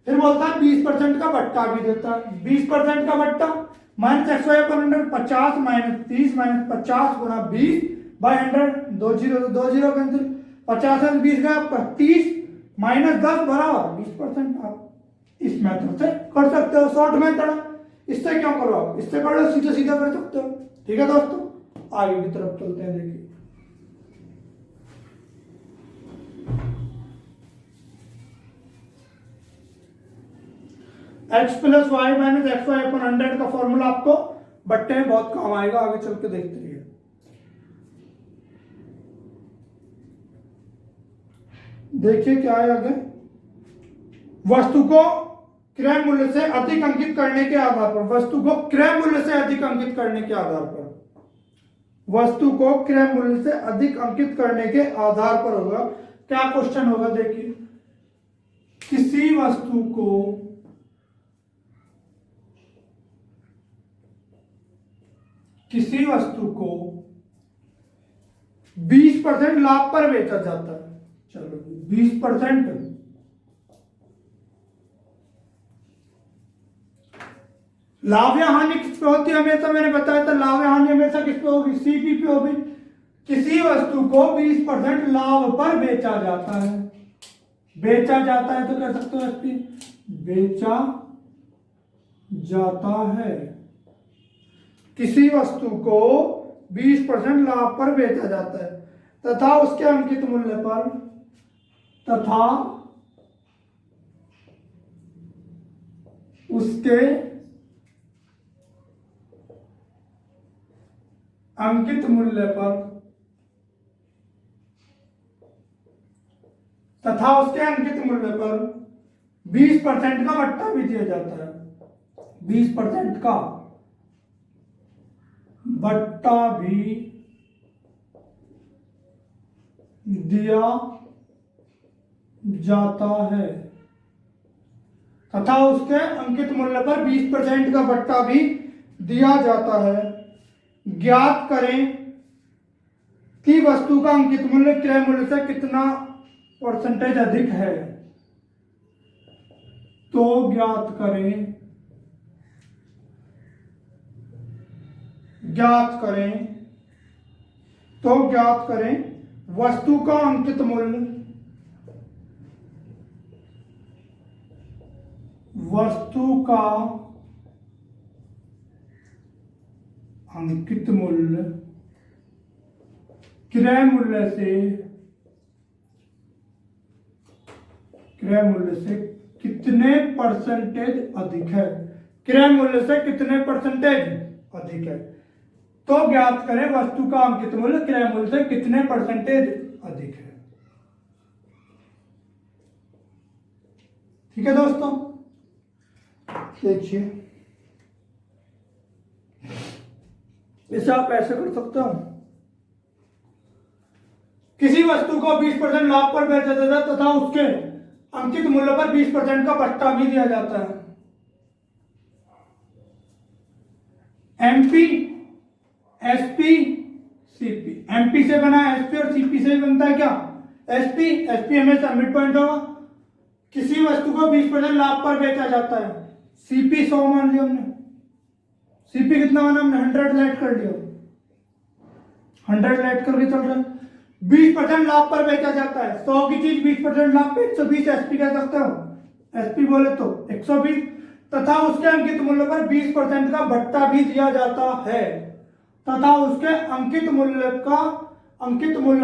फिर बोलता है 20% का बट्टा भी देता है। 20% का बट्टा माइनस एक्स वाई पर 100, 50 माइनस 30 माइनस 50 गुणा 20 बाई 100, 2 जीरो कैंसिल, 50 से 20 गया आपका 30 माइनस 10 बराबर 20%। आप इस मेथड से कर सकते हो, शॉर्ट मेथड है, इससे क्या करो आप, इससे कर लो, सीधा सीधा कर सकते हो, ठीक है दोस्तों। आगे की तरफ चलते हैं। देखिए x plus Y minus X Y अपन 100 का फॉर्मूला आपको बट्टे में बहुत काम आएगा, आगे चल के देखते रहिए। देखिए क्या है आगे, वस्तु को क्रय मूल्य से अधिक अंकित करने के आधार पर, वस्तु को क्रय मूल्य से अधिक अंकित करने के आधार पर, वस्तु को क्रय मूल्य से अधिक अंकित करने के आधार पर होगा। क्या क्वेश्चन होगा, देखिए, किसी वस्तु को किसी वस्तु को 20% लाभ पर बेचा जाता है। चलो 20% लाभ या हानि किस पे होती है, हमेशा मैंने बताया था, लाभ या हानि हमेशा किस पे होगी, सीपी पे होगी। किसी वस्तु को 20% लाभ पर बेचा जाता है, बेचा जाता है तो कह सकते हो एसपी, बेचा जाता है। किसी वस्तु को 20% लाभ पर बेचा जाता है तथा उसके अंकित मूल्य पर, तथा उसके अंकित मूल्य पर, तथा उसके अंकित मूल्य पर 20% का बट्टा भी दिया जाता है। 20% का बट्टा भी दिया जाता है तथा उसके अंकित मूल्य पर 20% का भत्ता भी दिया जाता है। ज्ञात करें कि वस्तु का अंकित मूल्य क्रय मूल्य से कितना परसेंटेज अधिक है। तो ज्ञात करें वस्तु का अंकित मूल्य क्रय मूल्य से कितने परसेंटेज अधिक है। क्रय मूल्य से कितने परसेंटेज अधिक है। तो ज्ञात करें वस्तु का अंकित मूल्य क्रय मूल्य से कितने परसेंटेज अधिक है। ठीक है दोस्तों, देखिए इसे आप ऐसे कर सकते हो। किसी वस्तु को 20% लाभ पर बेचा जाता है तथा उसके अंकित मूल्य पर 20% का भत्ता भी दिया जाता है। MP, SP, CP. एमपी से बना एसपी और सीपी से भी बनता है क्या? एसपी हमेशा मिड पॉइंट होगा। किसी वस्तु को 20% लाभ पर बेचा जाता है। सीपी 100 मान लिया हमने। सीपी कितना माना हमने? 100 लेट कर लिया। 100 लेट करके चल रहा है। 20% लाभ पर बेचा जाता है। 100 की चीज 20% लाभ पे 120 एसपी कह सकते हो। एसपी बोले तो 120 तथा उसके अंकित मूल्य पर 20% का भत्ता भी दिया जाता है तथा उसके अंकित मूल्य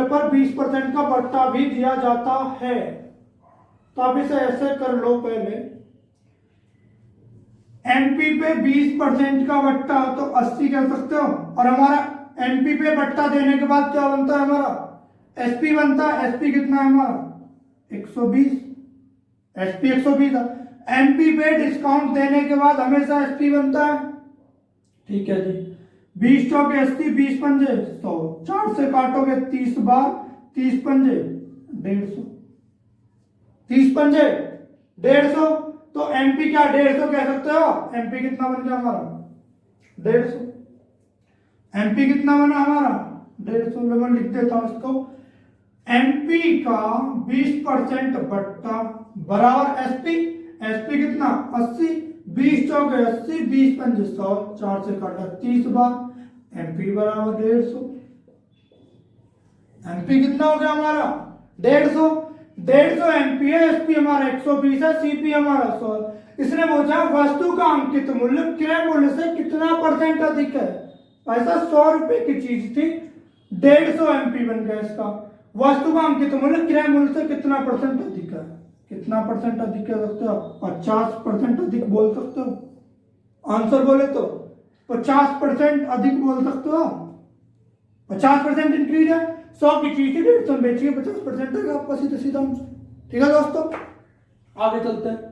पर 20% का भत्ता भी दिया जाता है। तो आप इसे ऐसे कर लो। पहले एमपी पे 20% का भत्ता तो 80 कह सकते हो और हमारा एमपी पे भत्ता देने के बाद क्या बनता है? हमारा एसपी बनता है। एसपी कितना है हमारा? 120। एसपी 120 है। एमपी पे डिस्काउंट देने के बाद हमेशा एसपी बनता है। ठीक है जी। 20 चौके 80, 20 पंजे 100, 4 से काटोगे 30 बार, 30 पंजे 150, 30 पंजे 150। तो एमपी क्या 150 कह सकते हो? एमपी कितना बन गया हमारा? 150। एमपी कितना बना हमारा? 150। मैं लिख देता हूं इसको। एमपी का 20% भत्ता बराबर एसपी। एसपी कितना? 80, 20 चौके 80, 20 पंजे 100, 4 से काटा 30 बार, एमपी बराबर 150। एमपी कितना हो गया हमारा? 150 एमपी है। एसपी हमारा 120 है। सीपी हमारा 100। इसने पूछा वस्तु का अंकित मूल्य क्रय मूल्य से कितना परसेंट अधिक है। ऐसा 100 रुपए की चीज थी, 150 एमपी बन गया इसका। वस्तु का अंकित मूल्य क्रय मूल्य से कितना परसेंट अधिक है? कितना परसेंट अधिक कह सकते हो? 50% अधिक बोल सकते हो। आंसर बोले तो 50% अधिक बोल सकते हो। 50% इंक्रीज है। 100 की चीज थी 150 बेचिए, 50% है आपका सीधा सीधा आंसर। ठीक है दोस्तों, आगे चलते हैं।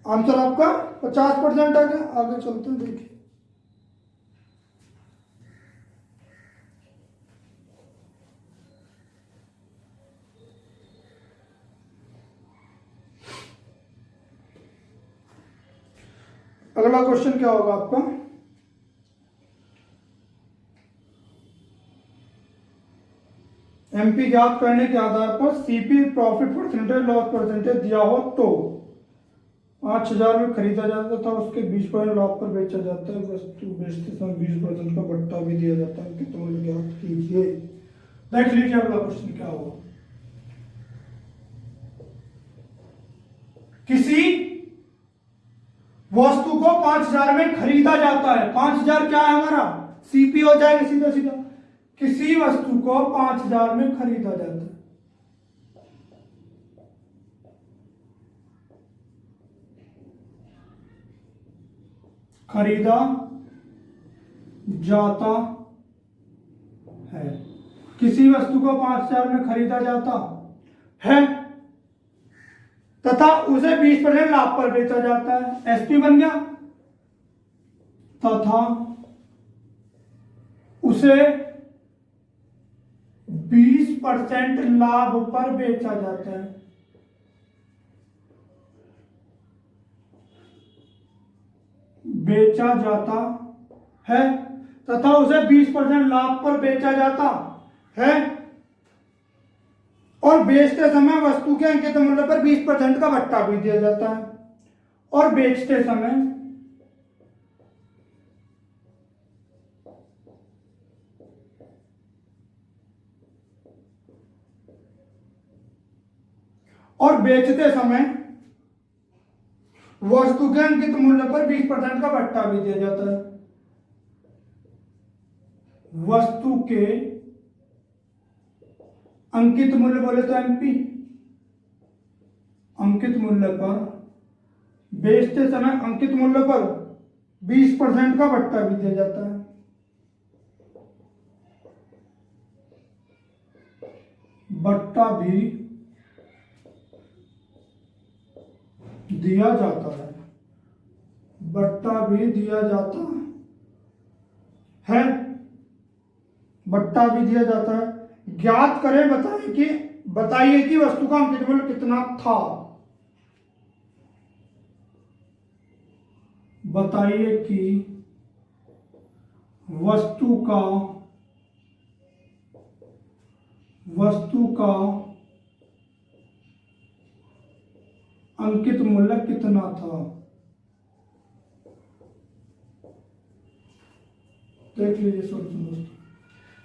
आंसर आपका 50% आ गया। आगे चलते हैं। देखिए अगला क्वेश्चन क्या होगा आपका? एमपी ज्ञात करने के आधार पर CP profit percentage loss percentage दिया हो तो 5000 में खरीदा जाता था, उसके 20% लाभ पर बेचा जाता है। वस्तु बेचते समय 20% का भत्ता भी दिया जाता है। कितना मूल्य ज्ञात कीजिए। देख लीजिए अगला क्वेश्चन क्या होगा। किसी वस्तु को 5000 में खरीदा जाता है। 5000 क्या है हमारा? सीपी हो जाएगा सीधा सीधा। किसी वस्तु को 5000 में खरीदा जाता है। खरीदा जाता है। किसी वस्तु को 5000 में खरीदा जाता है तथा उसे 20% लाभ पर बेचा जाता है। एसपी बन गया। तथा उसे 20% लाभ पर बेचा जाता है। बेचा जाता है तथा उसे 20% लाभ पर बेचा जाता है और बेचते समय वस्तु के अंकित मूल्य पर 20% का भत्ता भी दिया जाता है। और बेचते समय वस्तु के अंकित मूल्य पर 20% का भत्ता भी दिया जाता है। वस्तु के अंकित मूल्य बोले तो एमपी, अंकित मूल्य पर बेचते समय अंकित मूल्य पर 20% का भत्ता भी दिया जाता है। भत्ता भी दिया जाता है। भत्ता भी दिया जाता है। भत्ता भी दिया जाता है। ज्ञात करें, बताइए कि वस्तु का अंकित मूल्य कितना था। बताइए कि वस्तु का अंकित मूल्य कितना था। देख लीजिए सोल्यूशन दोस्तों।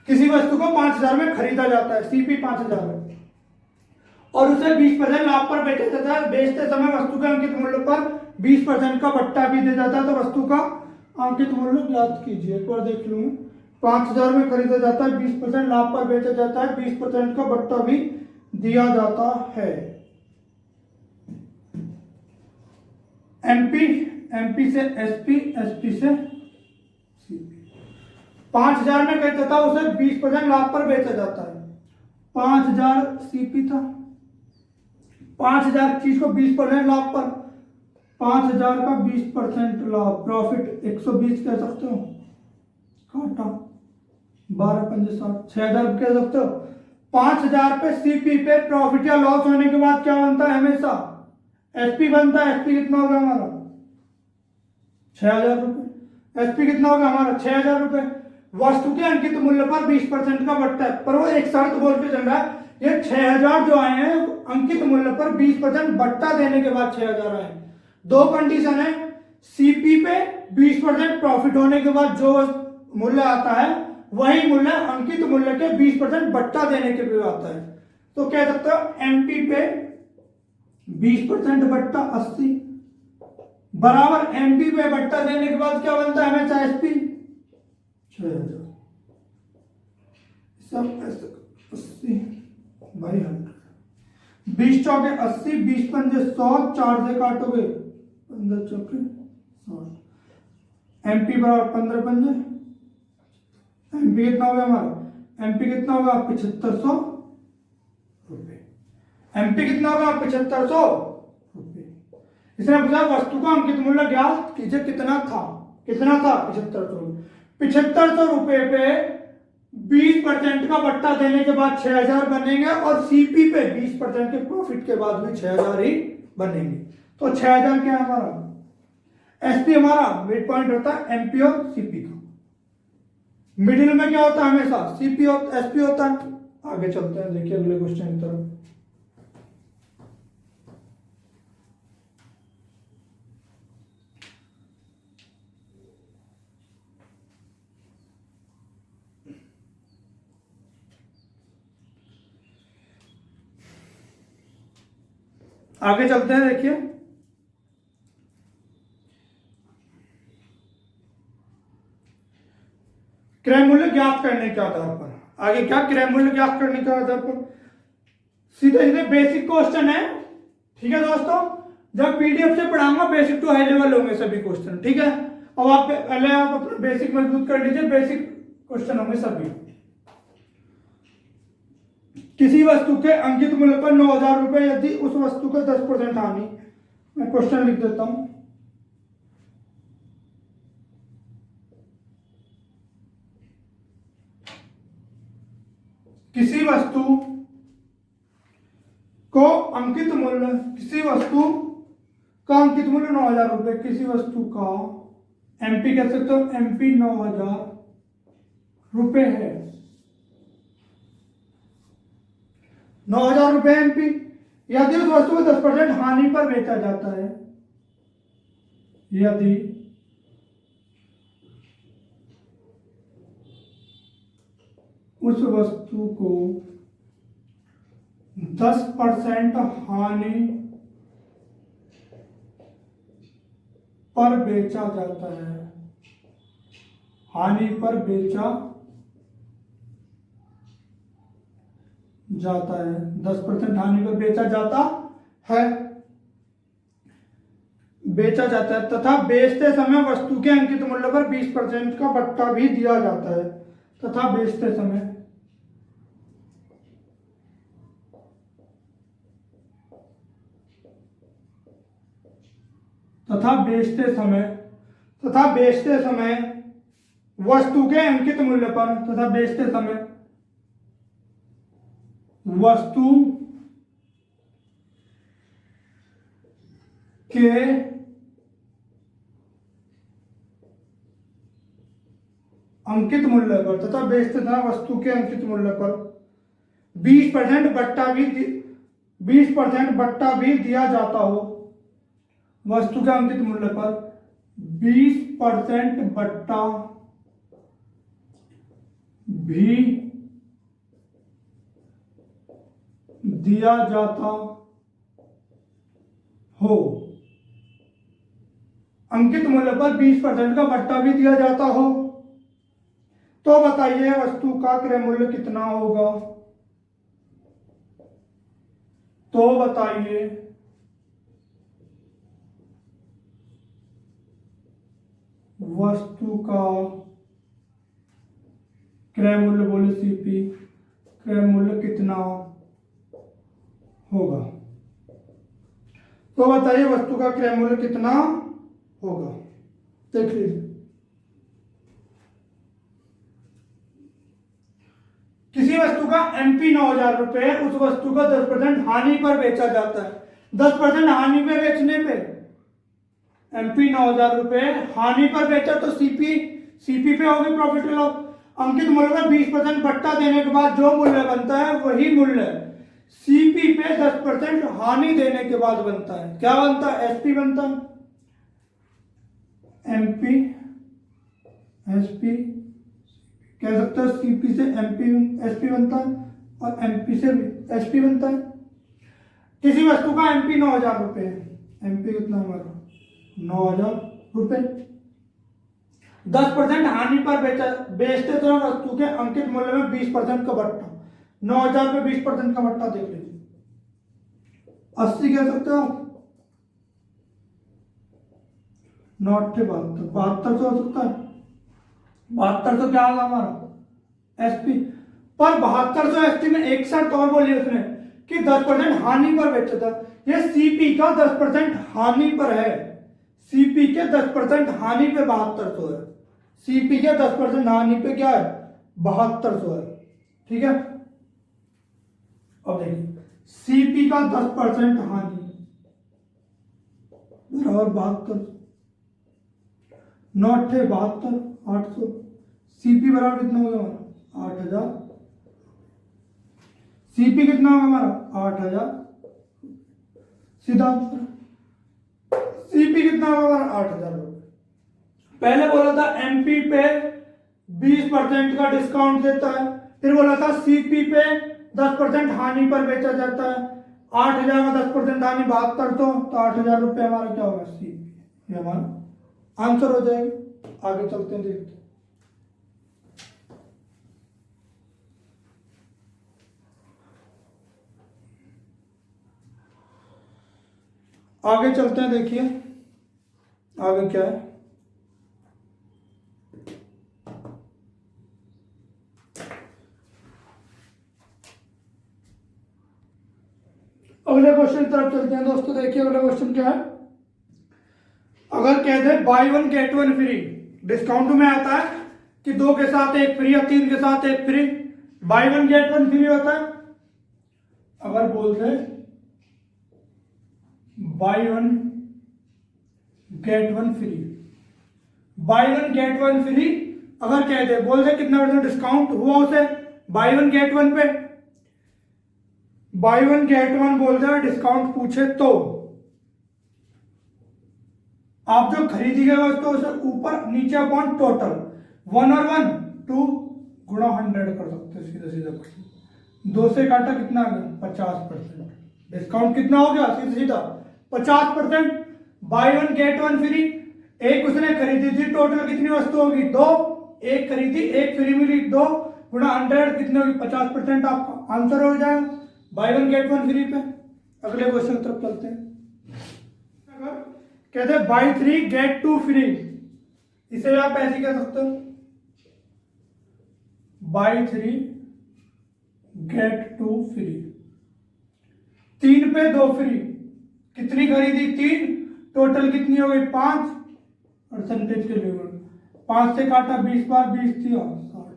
किसी वस्तु को 5,000 में खरीदा जाता है, सीपी 5,000 में, और उसे 20% लाभ पर बेचा जाता है। बेचते समय वस्तु के अंकित मूल्य पर 20% का भत्ता भी दिया जाता है। तो वस्तु का अंकित मूल्य ज्ञात कीजिए। एक बार देख लूँ। 5,000 में खरीदा जाता है, 20% लाभ पर बेचा जाता है, 20% का भत्ता भी दिया जाता है। एमपी से एसपी, एसपी से सीपी। 5,000 में खरीदा था, उसे 20% लाभ पर बेचा जाता है। 5,000 सीपी था। 5,000 चीज को 20% लाभ पर, 5,000 का 20% लाभ, प्रॉफिट 120 कह सकते हो। काटा 12 पंजे 60, 6,000 कह सकते हो। 5,000 पे सीपी पे प्रॉफिट या लॉस होने के बाद क्या बनता है, हमेशा एसपी बनता है। एसपी कितना होगा हमारा 6,000 रुपए। एसपी कितना होगा हमारा 6,000 रुपए। वस्तु के अंकित मूल्य पर 20% का भत्ता है, पर वो एक शर्त बोल के चल रहा है, ये 6,000 जो आए हैं अंकित मूल्य पर 20% भत्ता देने के बाद 6,000 आए। दो कंडीशन है, सीपी पे 20% प्रॉफिट होने के बाद जो मूल्य आता है वही मूल्य अंकित मूल्य के 20% भत्ता देने के बाद आता है। तो कह सकते हो एमपी पे 20% भत्ता 80 बराबर एमपी पे भत्ता देने के बाद क्या बनता है हमेशा एसपी 6,000। सब 80 बाई 100। 20 चौके 80, 20 पंजे 100, 4 से काटोगे 15 चौके 60। एमपी बराबर 15 पंजे। एमपी कितना होगा हमारा, एमपी कितना होगा 7,500 रुपए। एमपी कितना होगा 7,500 रुपए। इसने पूछा वस्तु का अंकित मूल्य ज्ञात कीजिए, कितना था। कितना था 7,500। 7,500 रुपए पे 20% का भत्ता देने के बाद 6,000 बनेंगे और सीपी पे 20% के प्रॉफिट के बाद भी 6,000 ही बनेंगे। तो 6,000 क्या है हमारा, एसपी हमारा मिड पॉइंट होता है एमपी और सीपी का। मिडिल में क्या होता है हमेशा, सीपी और एसपी होता है। आगे चलते हैं, देखिए अगले क्वेश्चन की तरफ। आगे चलते हैं, देखिए क्रय मूल्य ज्ञात करने के आधार पर। आगे क्या, क्रय मूल्य ज्ञात करने के आधार पर सीधे सीधे बेसिक क्वेश्चन है। ठीक है दोस्तों, जब पीडीएफ से पढ़ाऊंगा बेसिक टू हाई लेवल होंगे सभी क्वेश्चन। ठीक है, अब आप पहले आप अपना बेसिक मजबूत कर लीजिए। बेसिक क्वेश्चन होंगे सभी। किसी वस्तु के अंकित मूल्य पर 9,000 रुपए यदि उस वस्तु का 10% हानि। मैं क्वेश्चन लिख देता हूं। किसी वस्तु को अंकित मूल्य, किसी वस्तु का अंकित मूल्य 9,000 रुपए, किसी वस्तु का एमपी कह सकते हो, एमपी 9,000 रुपए है। 9,000 रुपए एमपी। यदि उस वस्तु को 10% हानि पर बेचा जाता है, यदि उस वस्तु को 10% हानि पर बेचा जाता है, हानि पर बेचा जाता है, 10% हानि पर बेचा जाता है, बेचा जाता है तथा बेचते समय वस्तु के अंकित मूल्य पर 20% का बट्टा भी दिया जाता है, तथा बेचते समय वस्तु के अंकित मूल्य पर, तथा बेचते समय वस्तु के अंकित मूल्य पर, तथा बेचते समय वस्तु के अंकित मूल्य पर 20% बट्टा भी दिया जाता हो, वस्तु के अंकित मूल्य पर 20% बट्टा भी दिया जाता हो, अंकित मूल्य पर 20% का बट्टा भी दिया जाता हो, तो बताइए वस्तु का क्रय मूल्य कितना होगा। तो बताइए वस्तु का क्रय मूल्य, बोले सीपी, क्रय मूल्य कितना होगा। तो बताइए वस्तु का क्रय मूल्य कितना होगा। देख लीजिए, किसी वस्तु का एमपी 9,000 रुपए, उस वस्तु का 10% हानि पर बेचा जाता है। 10% हानि पे बेचने पे एमपी 9,000 रुपए हानि पर बेचा तो सीपी पे होगी प्रॉफिट एंड लॉस। अंकित मूल्य में 20% बट्टा देने के बाद जो मूल्य बनता है वही मूल्य सीपी पे 10% हानि देने के बाद बनता है। क्या बनता है? एसपी बनता है। एमपी एसपी कह सकते हो, सीपी से एमपी एसपी बनता है और एमपी से एसपी बनता है। किसी वस्तु का एमपी 9,000 रुपए है, एमपी कितना हमारा 9,000 रुपए, 10% हानि पर बेचते तो वस्तु के अंकित मूल्य में 20% का बट्टा, 9,000 पे 20% का बट्टा देख लीजिए, 80 कह सकते हो, 7200 हो सकता है। 7200 क्या होगा हमारा एसपी पर, 7200 एसपी में 61 और बोलिए उसने कि 10% हानि पर बेचा था। ये सीपी का 10% हानि पर है, सीपी के 10% हानि पे 7200 है, सीपी के 10% हानि पे क्या है 7200 है। ठीक है, अब देखिए सीपी का 10% हानि बराबर 72, 9 72 800, सीपी बराबर कितना होगा हमारा 8,000, सीपी कितना होगा हमारा 8,000, सीधा आंसर। सीपी कितना होगा हमारा 8,000 रुपए। पहले बोला था एमपी पे 20% का डिस्काउंट देता है, फिर बोला था सीपी पे 10% हानि पर बेचा जाता है। 8,000 का 10% हानि 7200, तो 8,000 रुपये हमारा क्या होगा सीपी, ये हमारा आंसर हो जाएगा। आगे चलते हैं, देखते हैं। आगे चलते हैं, देखिए आगे क्या है। अगले क्वेश्चन की तरफ चलते हैं दोस्तों। देखिए अगला क्वेश्चन क्या है। अगर कहते हैं बाय 1 गेट 1 फ्री, डिस्काउंट में आता है कि 2 के साथ 1 फ्री या 3 के साथ 1 free, buy one get one free होता है। अगर बोल दे buy one get one free, buy one get one free अगर कह दे, बोल दे कितना % डिस्काउंट हुआ उसे बाय वन गेट वन पे, बाय वन गेट वन बोल दे डिस्काउंट पूछे तो आप जो खरीदी गई वस्तु उसे ऊपर नीचे अपॉन टोटल 1 और 1 2 गुणा 100 कर सकते हैं सीधा सीधा क्वेश्चन। 2 से काटा कितना आ गया 50%, डिस्काउंट कितना हो गया सीधा सीधा 50%। Bye one get one free, एक उसने खरीदी थी, टोटल कितनी वस्तु होगी 2, एक खरीदी एक फ्री मिली 2 गुणा 100 कितनी होगी 50%, आपका आंसर हो जाएगा bye one get one free पे। अगले क्वेश्चन की तरफ चलते हैं। कहते हैं बाय 3 गेट 2 फ्री, इसे आप ऐसे कह सकते हो बाय 3 गेट 2 फ्री, 3 पे 2 फ्री, कितनी खरीदी 3, टोटल कितनी हो गई 5, परसेंटेज के लिए 5 से काटा 20 बार 20 थी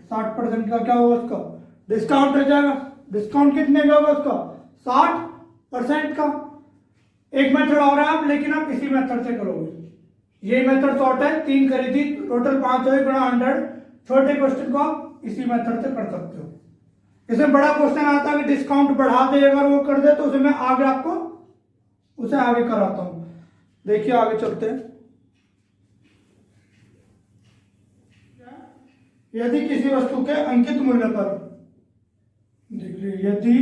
60% का क्या होगा उसका डिस्काउंट रह जाएगा। डिस्काउंट कितने का होगा उसका 60% का। एक मेथड और है आप, लेकिन आप इसी मेथड से करोगे। ये मेथड शॉर्ट है, 3 खरीदी टोटल 5 हो गुणा 100, छोटे क्वेश्चन को आप इसी मेथड से कर सकते हो। इसमें बड़ा क्वेश्चन आता है कि डिस्काउंट बढ़ा दे, अगर वो कर दे तो उसे मैं आगे आपको उसे आगे कराता हूं। देखिए आगे चलते हैं। यदि किसी वस्तु के अंकित मूल्य पर, देख लीजिए, यदि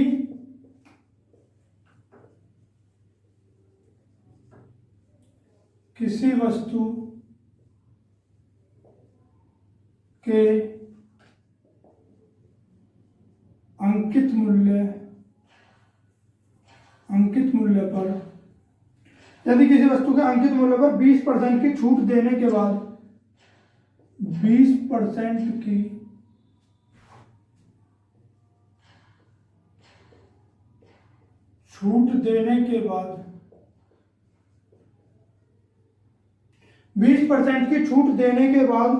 किसी वस्तु के अंकित मूल्य पर, यदि किसी वस्तु के अंकित मूल्य पर 20% की छूट देने के बाद 20% की छूट देने के बाद 20% की छूट देने के बाद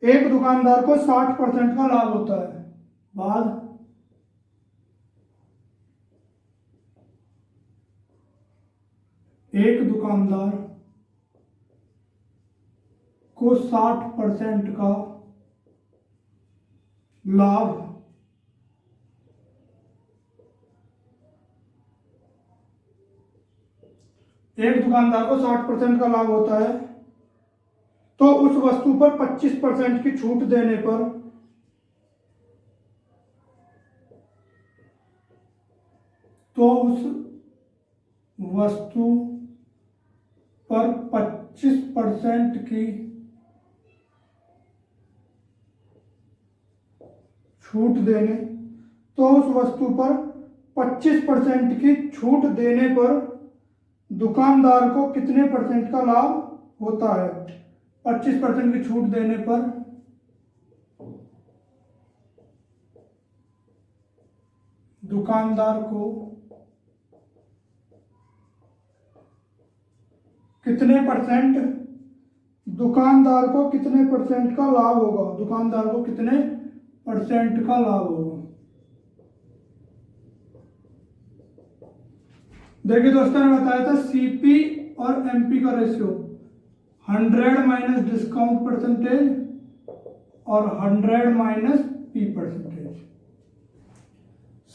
एक दुकानदार को 60% का लाभ होता है। बाद एक दुकानदार को 60% का लाभ एक दुकानदार को 60% का लाभ होता है, तो उस वस्तु पर 25% की छूट देने पर वस्तु पर 25% की छूट देने, तो उस वस्तु पर 25% की छूट देने पर दुकानदार को कितने % का लाभ होता है। 25% की छूट देने पर दुकानदार को कितने %, दुकानदार को कितने % का लाभ होगा, दुकानदार को कितने % का लाभ होगा। देखिए दोस्तों ने बताया था सीपी और एमपी का रेशियो 100 माइनस डिस्काउंट परसेंटेज और 100 माइनस पी परसेंटेज।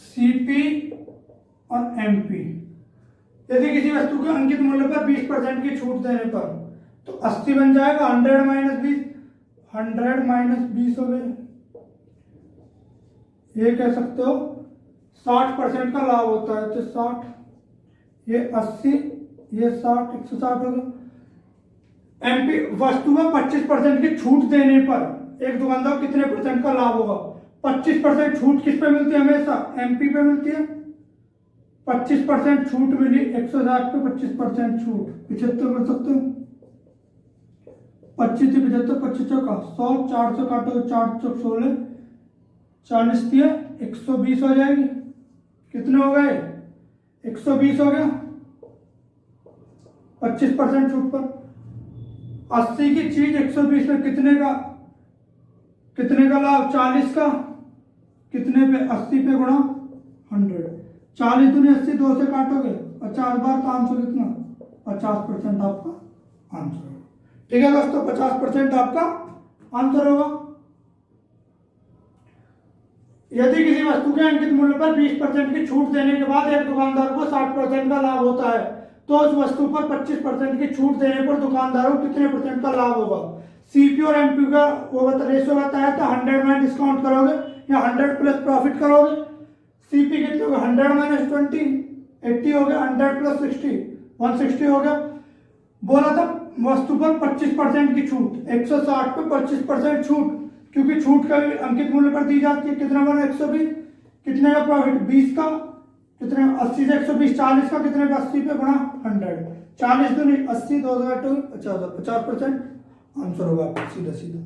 सीपी और एमपी, यदि किसी वस्तु के अंकित मूल्य पर 20% की छूट देने पर तो 80 बन जाएगा, 100 माइनस 20, 100 माइनस 20 हो गए। ये कह सकते हो 60% का लाभ होता है, तो 60, ये 80, ये 60, 160 हो गया। एमपी, वस्तु में 25% की छूट देने पर एक दुकानदार कितने % का लाभ होगा। 25% छूट किस पे मिलती है, हमेशा एमपी पे मिलती है। 25% छूट मिली 160 पे, 25% छूट 75 कर सकते हो। 25 से 75, 25 चौका 100, 400 काटो 4 चौक 16, 40 दिए 120 हो जाएगी। कितने हो गए 120 हो गया 25% छूट पर। 80 की चीज 120 में कितने का लाभ, 40 का, कितने पे, 80 पे गुणा 100, 40 दूनी 80, 2 से काटोगे 50 बार, तो आंसर कितना, 50% आपका आंसर होगा। ठीक है दोस्तों, 50% आपका आंसर होगा। यदि किसी वस्तु के अंकित मूल्य पर 20% की छूट देने के बाद एक दुकानदार को 60% का लाभ होता है, तो उस वस्तु पर 25% की छूट देने पर दुकानदार को कितने परसेंट का लाभ होगा। सीपी और एमपी का वो रेशियो बताया था, 100 में डिस्काउंट करोगे या 100 प्लस प्रॉफिट करोगे। सीपी कितने होगा, 100 माइनस 20, 80 हो गया, 100 प्लस 60, 160 हो गया। बोला था वस्तु पर 25% की छूट, 160 पे 25% छूट, क्योंकि छूट का अंकित मूल्य पर दी जाती है। कितना बना, 120, कितने का प्रॉफिट, 20 का, कितने 80 से 120, 40 का, कितने का 80 पे गुणा 100, 40 दूनी 80, 2000 50% आंसर होगा आपका सीधा सीधा।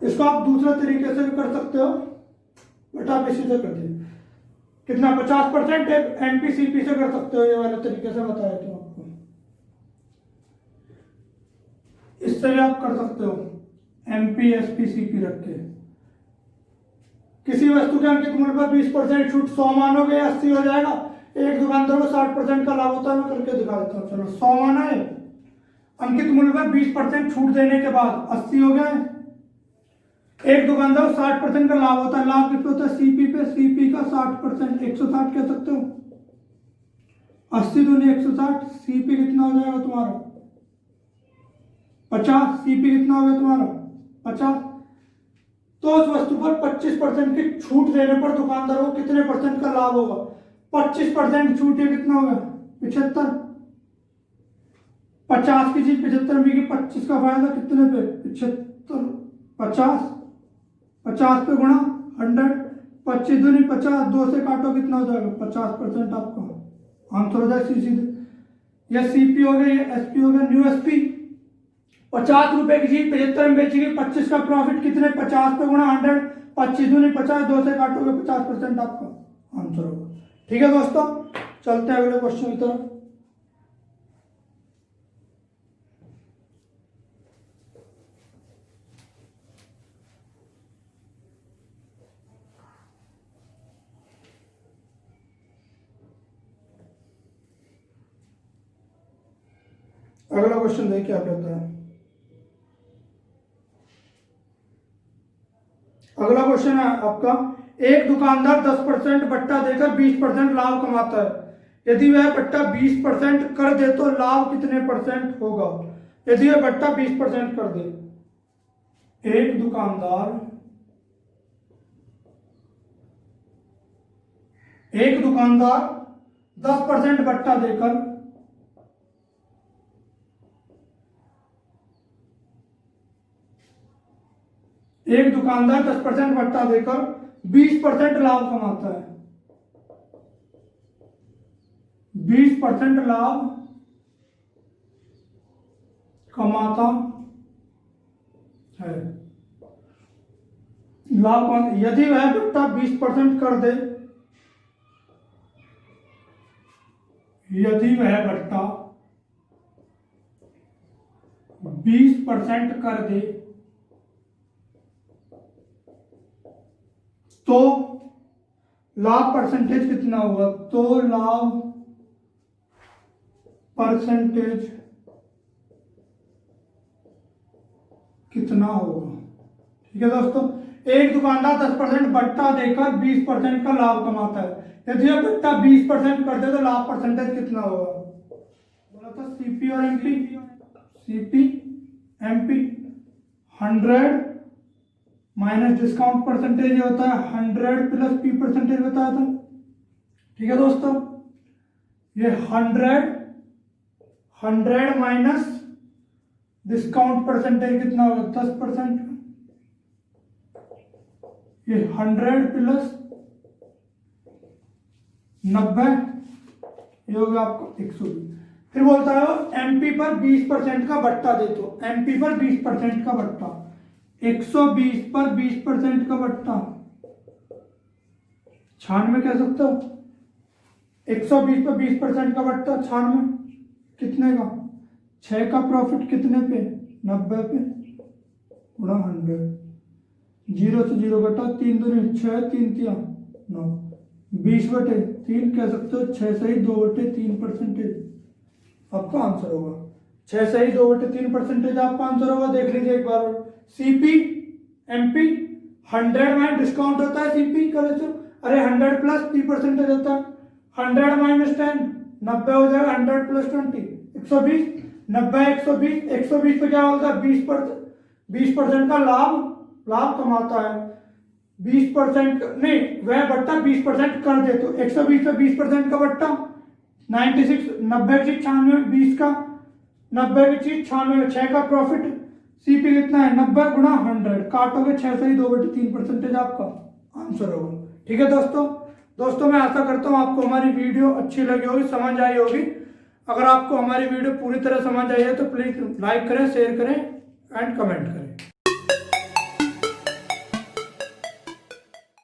इसको आप दूसरे तरीके से भी कर सकते हो, बट आप इसी से करते हैं। कितना, 50% एमपीसीपी से कर सकते हो, ये वाले तरीके से बताया था आपको। इससे भी आप कर सकते हो एमपीएसपीसीपी रख के। किसी वस्तु के अंकित मूल्य पर 20% छूट, 100 मानोगे 80 हो जाएगा। एक दुकानदार को 60% का लाभ होता है, मैं करके दिखा देता हूँ। चलो 100 माना है, अंकित मूल्य पर 20% छूट देने के बाद 80 हो गया है। एक दुकानदार को 60% का लाभ होता है, लाभ कितना होता है, सीपी पे, सीपी का 60%, 160 कह सकते हो। 80 दूनी 160, सीपी कितना हो जाएगा तुम्हारा 50, सीपी कितना हो गया तुम्हारा 50। तो उस वस्तु पर 25% की छूट देने पर दुकानदार को कितने परसेंट का लाभ होगा। 25% छूट है, कितना होगा 75, 50 की चीज 75 में की 25 का फायदा कितने पे 75, 50, 50 पे गुणा 100, 25 दूनी 50, 2 से काटो कितना हो जाएगा 50% आपका आंसर हो जाएगा सीधे। यह सीपी हो गया, ये एसपी हो गया। न्यू एसपी 50 रुपए की चीज 75 में बेचेगी, 25 का प्रॉफिट कितने, 50 पे गुणा 100, 25 दूनी 50, 2 से काटोगे 50% आपका आंसर होगा। ठीक है दोस्तों, चलते हैं अगले क्वेश्चन की तरफ। अगला क्वेश्चन देखिए क्या कहता है। अगला क्वेश्चन है आपका, एक दुकानदार 10% बट्टा देकर 20% लाभ कमाता है। यदि वह बट्टा 20% कर दे तो लाभ कितने परसेंट होगा। यदि वह बट्टा 20% कर दे, एक दुकानदार 10% बट्टा देकर 10% बट्टा देकर 20% लाभ कमाता है। 20% लाभ कमाता है। लाभ, यदि वह बट्टा 20% कर दे, यदि वह बट्टा 20% कर दे तो लाभ परसेंटेज कितना होगा, तो लाभ परसेंटेज कितना होगा। ठीक है दोस्तों, एक दुकानदार 10% बट्टा देकर 20% का लाभ कमाता है। यदि यह बट्टा 20% कर दे तो लाभ परसेंटेज कितना होगा। बोला था सीपी और MP, CP MP 100 minus discount percentage होता है 100 प्लस पी परसेंटेज बताया था। ठीक है दोस्तों, ये 100 माइनस डिस्काउंट परसेंटेज कितना होगा 10%। ये 100 प्लस 90, ये होगा आपका 120। फिर बोलता है एमपी पर 20% का बट्टा दे दो, एमपी पर 20% का बट्टा, 120 पर 20% का बट्टा 96 कह सकते हो। 120 पर 20% का बट्टा 96 कितने का, 6 का प्रॉफिट कितने पे 90 पे गुणा 100, 0 से 0 घटा, 3 दूनी 6, 3 तिया 9, 20/3 कह सकते हो 6 सही 2/3%। आपका आंसर होगा 6 सही 2/3% आपका आंसर होगा। देख लीजिए एक बार। सीपी एमपी 100 में डिस्काउंट होता है सीपी करे तो, अरे 100 प्लस 3% होता है। 100 माइनस 10 90 हो जाएगा, 100 प्लस 20 120, 90 120, 120 पे क्या होगा 20% का लाभ कमाता है। 20% नहीं, वह बट्टा 20% कर दे तो 120 पे 20% का बट्टा 96, 90 की चीज 96, 20 का 90 की चीज 96, 6 का प्रॉफिट। सीपी कितना है 90 गुणा 100, काटोगे 6 सही 2/3% आपका आंसर होगा। ठीक है दोस्तों मैं आशा करता हूँ आपको हमारी वीडियो अच्छी लगी होगी, समझ आई होगी। अगर आपको हमारी वीडियो पूरी तरह समझ आई है तो प्लीज लाइक करें, शेयर करें एंड कमेंट करें।